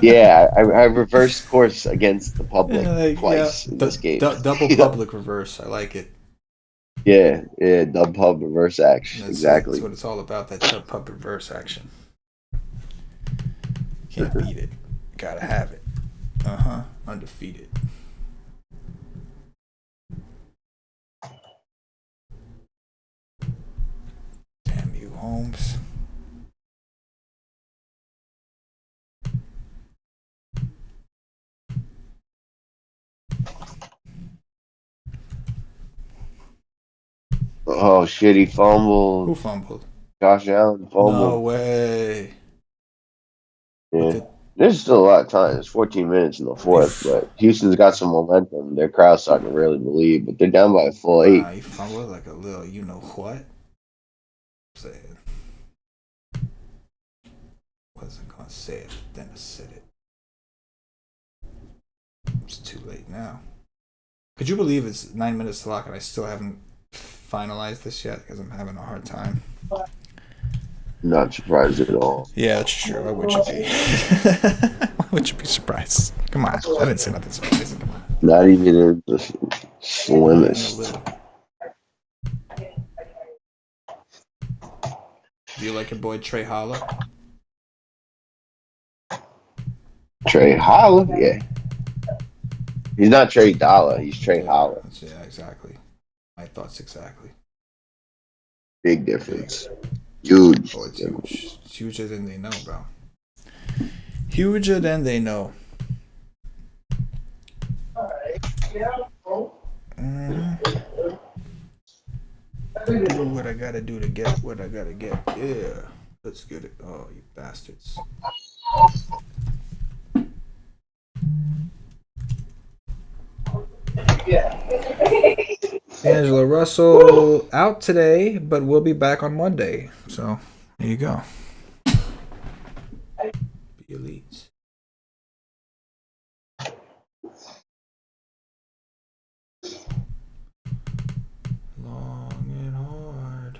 Yeah, I reversed course against the public twice in this game. Double public reverse. I like it. Yeah, dub pub reverse action. Exactly. That's what it's all about. That dub pub reverse action. Can't beat it. Gotta have it. Undefeated. Damn you, Holmes. Oh shit! He fumbled. Who fumbled? Josh Allen fumbled. No way. Yeah. There's still a lot of time. It's 14 minutes in the fourth, but Houston's got some momentum. Their crowd's starting to really believe, but they're down by a full 8. He fumbled like a little, you know what? I'm saying. Wasn't gonna say it, but then I said it. It's too late now. Could you believe it's 9 minutes to lock and I still haven't finalized this yet because I'm having a hard time? Not surprised at all. Yeah, that's true. Why would you be? Why would you be surprised? Come on. I didn't say nothing surprising. Come on. Not even in the slimmest. Do you like your boy Trey Holler? Trey Holler? Yeah. He's not Trey Dollar. He's Trey Holler. Yeah, exactly. My thoughts exactly. Big difference. Huge. Oh, it's huge. It's huger than they know, bro. Huger than they know. Do what I gotta do to get what I gotta get. Yeah. Let's get it. Oh, you bastards. Angela Russell out today, but we'll be back on Monday. So, there you go. Be elite. Long and hard.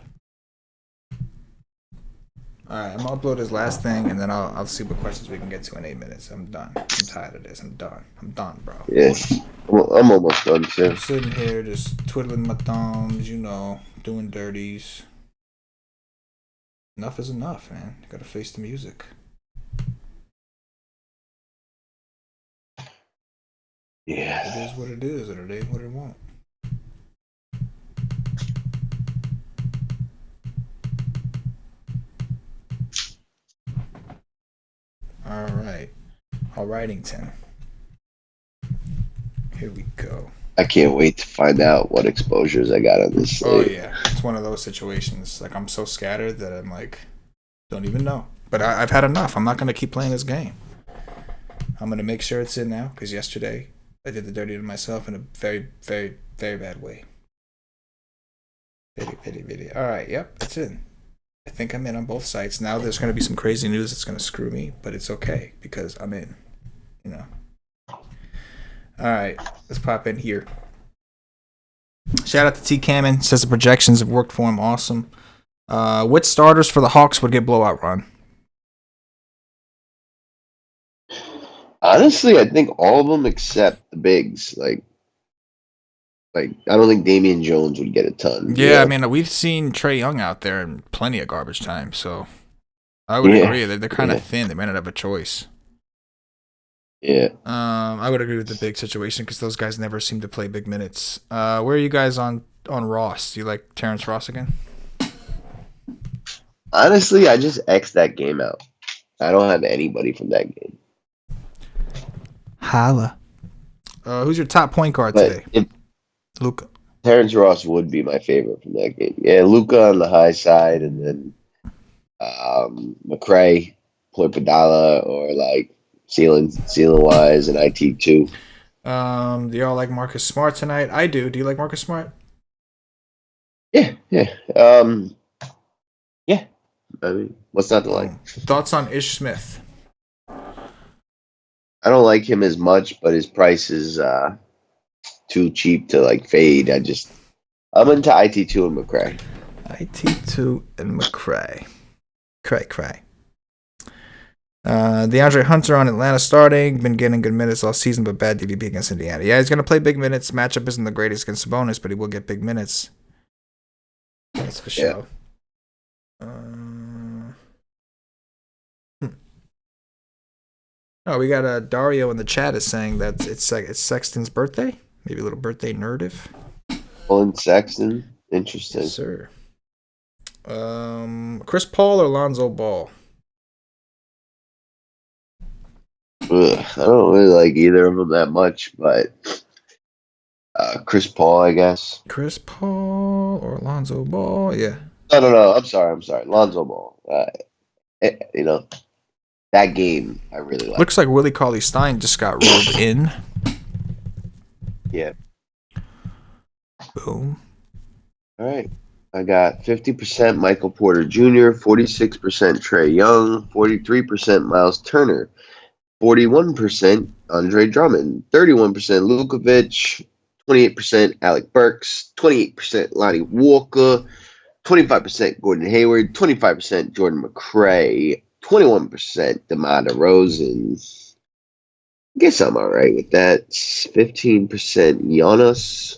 Alright, I'm gonna upload this last thing and then I'll see what questions we can get to in 8 minutes. I'm done. I'm tired of this. I'm done, bro. Yes. Well, I'm almost done too. I'm sitting here just twiddling my thumbs, doing dirties. Enough is enough, man. You gotta face the music. Yeah. It is what it is, and it ain't what it won't. All rightington. Here we go. I can't wait to find out what exposures I got on this slate. Oh yeah, it's one of those situations. Like I'm so scattered that I'm like, don't even know. But I've had enough. I'm not going to keep playing this game. I'm going to make sure it's in now because yesterday I did the dirty to myself in a very, very, very bad way. Video. All right, yep, it's in. I think I'm in on both sites. Now there's going to be some crazy news that's going to screw me, but it's okay because I'm in. You know. All right, let's pop in here. Shout out to T. Cameron. Says the projections have worked for him. Awesome. Which starters for the Hawks would get blowout run? Honestly, I think all of them except the bigs. Like I don't think Damian Jones would get a ton. Yeah, I mean, we've seen Trae Young out there in plenty of garbage time, so I would agree. They're kind of thin. They might not have a choice. Yeah. I would agree with the big situation because those guys never seem to play big minutes. Where are you guys on Ross? Do you like Terrence Ross again? Honestly, I just X'd that game out. I don't have anybody from that game. Holla. Who's your top point guard today? Luka. Terrence Ross would be my favorite from that game. Yeah, Luka on the high side, and then McCray, Padala, or like ceiling wise, and IT too. Do y'all like Marcus Smart tonight? I do. Do you like Marcus Smart? Yeah. Yeah. I mean, what's not to like? Thoughts on Ish Smith? I don't like him as much, but his price is too cheap to like fade. I'm into IT2 and McCray. IT2 and McCray. Cray. DeAndre Hunter on Atlanta starting. Been getting good minutes all season, but bad DVP against Indiana. Yeah, he's going to play big minutes. Matchup isn't the greatest against Sabonis, but he will get big minutes. That's for sure. Oh, we got Dario in the chat is saying that it's Sexton's birthday. Maybe a little birthday nerdive. Colin Sexton. Interesting. Yes, sir. Chris Paul or Lonzo Ball? I don't really like either of them that much, but Chris Paul, I guess. Chris Paul or Lonzo Ball? Yeah. No. I'm sorry. Lonzo Ball. That game I really like. Looks like Willie Cauley-Stein just got rolled in. Yeah. Boom. All right. I got 50% Michael Porter Jr., 46% Trae Young, 43% Miles Turner, 41% Andre Drummond, 31% Lukovic, 28% Alec Burks, 28% Lonnie Walker, 25% Gordon Hayward, 25% Jordan McRae, 21% DeMar DeRozan. I guess I'm all right with that. 15% Giannis,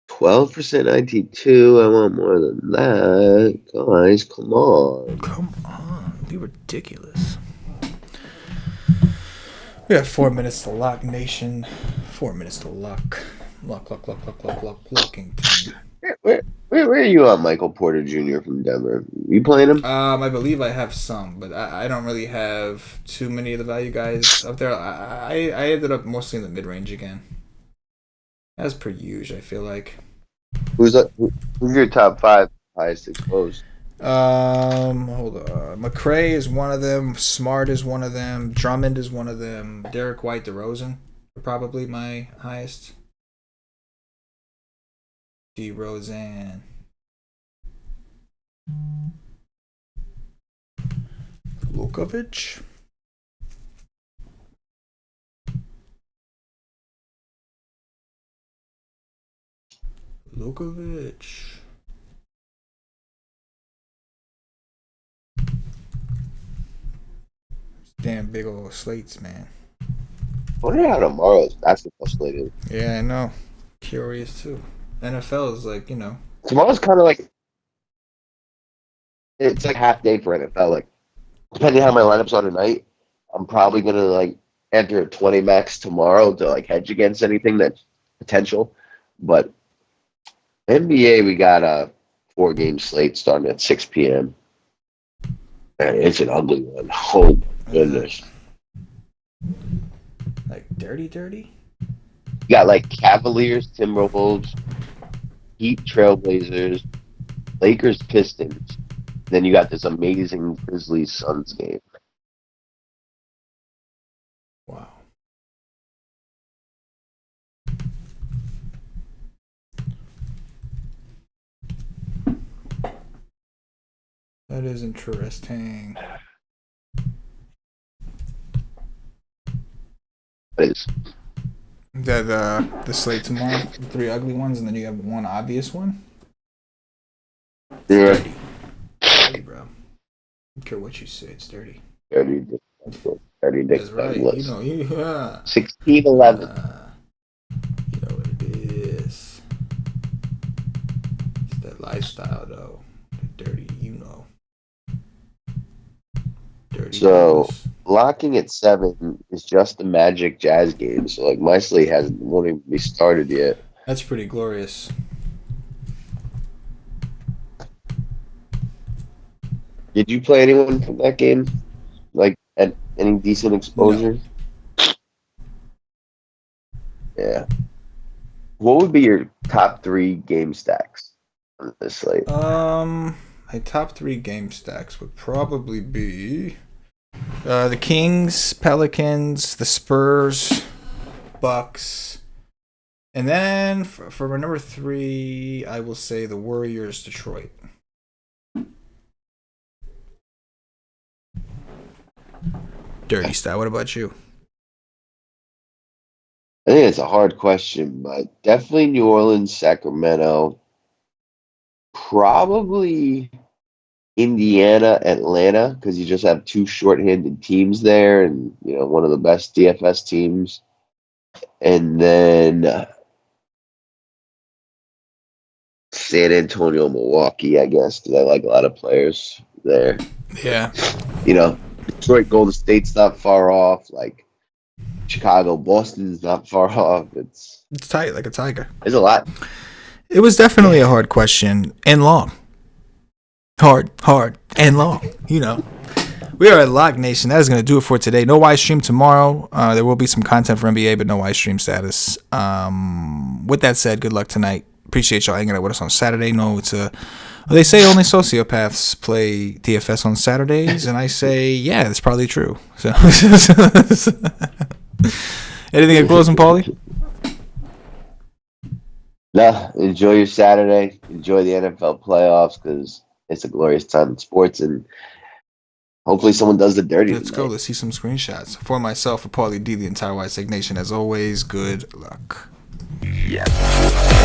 12% IT2. I want more than that. Guys, come on. Come on. Be ridiculous. We have 4 minutes to lock, nation. 4 minutes to lock. Locking team. Where are you on Michael Porter Jr. from Denver? You playing him? I believe I have some, but I don't really have too many of the value guys up there. I ended up mostly in the mid-range again. As per usual, I feel like. Who's your top 5 highest exposed? Hold on. McRae is one of them. Smart is one of them. Drummond is one of them. Derek White, DeRozan are probably my highest. DeRozan. Lukovic. Damn big old slates, man. I wonder how tomorrow's basketball slate is. Yeah, I know. Curious too. NFL is like, Tomorrow's kind of like it's like half day for NFL. Like depending how my lineups are tonight, I'm probably gonna like enter a 20 max tomorrow to like hedge against anything that's potential. But NBA, we got a 4-game slate starting at 6 p.m. And it's an ugly one. Oh my goodness. Like dirty? You got like Cavaliers, Timberwolves, Heat, Trailblazers, Lakers, Pistons, Then you got this amazing Grizzlies Suns game. Wow. That is interesting. It is. That the slate tomorrow, the 3 ugly ones, and then you have one obvious one. Yeah. 30. 30, bro. I don't care what you say, it's 30. 30 Dick That's right. Douglas. You know, 16-11. You know what it is. It's that lifestyle, though. The dirty, you know. Dirty. So Douglas. locking at 7 is just the Magic Jazz game. So like my slate won't even be started yet. That's pretty glorious. Did you play anyone from that game? Like at any decent exposure? No. Yeah. What would be your top 3 game stacks on this slate? My top 3 game stacks would probably be the Kings, Pelicans, the Spurs, Bucks, and then for my number 3, I will say the Warriors, Detroit. Dirty style. What about you? I think it's a hard question, but definitely New Orleans, Sacramento, probably Indiana, Atlanta, because you just have 2 shorthanded teams there, and one of the best DFS teams. And then San Antonio, Milwaukee, I guess, because I like a lot of players there. Yeah. Detroit, Golden State's not far off. Like Chicago, Boston's not far off. It's tight, like a tiger. There's a lot. It was definitely a hard question and long. Hard, and long. We are at Lock Nation. That is going to do it for today. No Wise stream tomorrow. There will be some content for NBA, but no Wise stream status. With that said, good luck tonight. Appreciate y'all hanging out with us on Saturday. No, it's they say only sociopaths play DFS on Saturdays, and I say, yeah, that's probably true. So, anything in closing, Paulie? No, enjoy your Saturday. Enjoy the NFL playoffs because it's a glorious time in sports, and hopefully someone does the dirty. Let's go. Let's see some screenshots. For myself, for Paulie D, the entire WiseTake Nation, as always, good luck. Yes.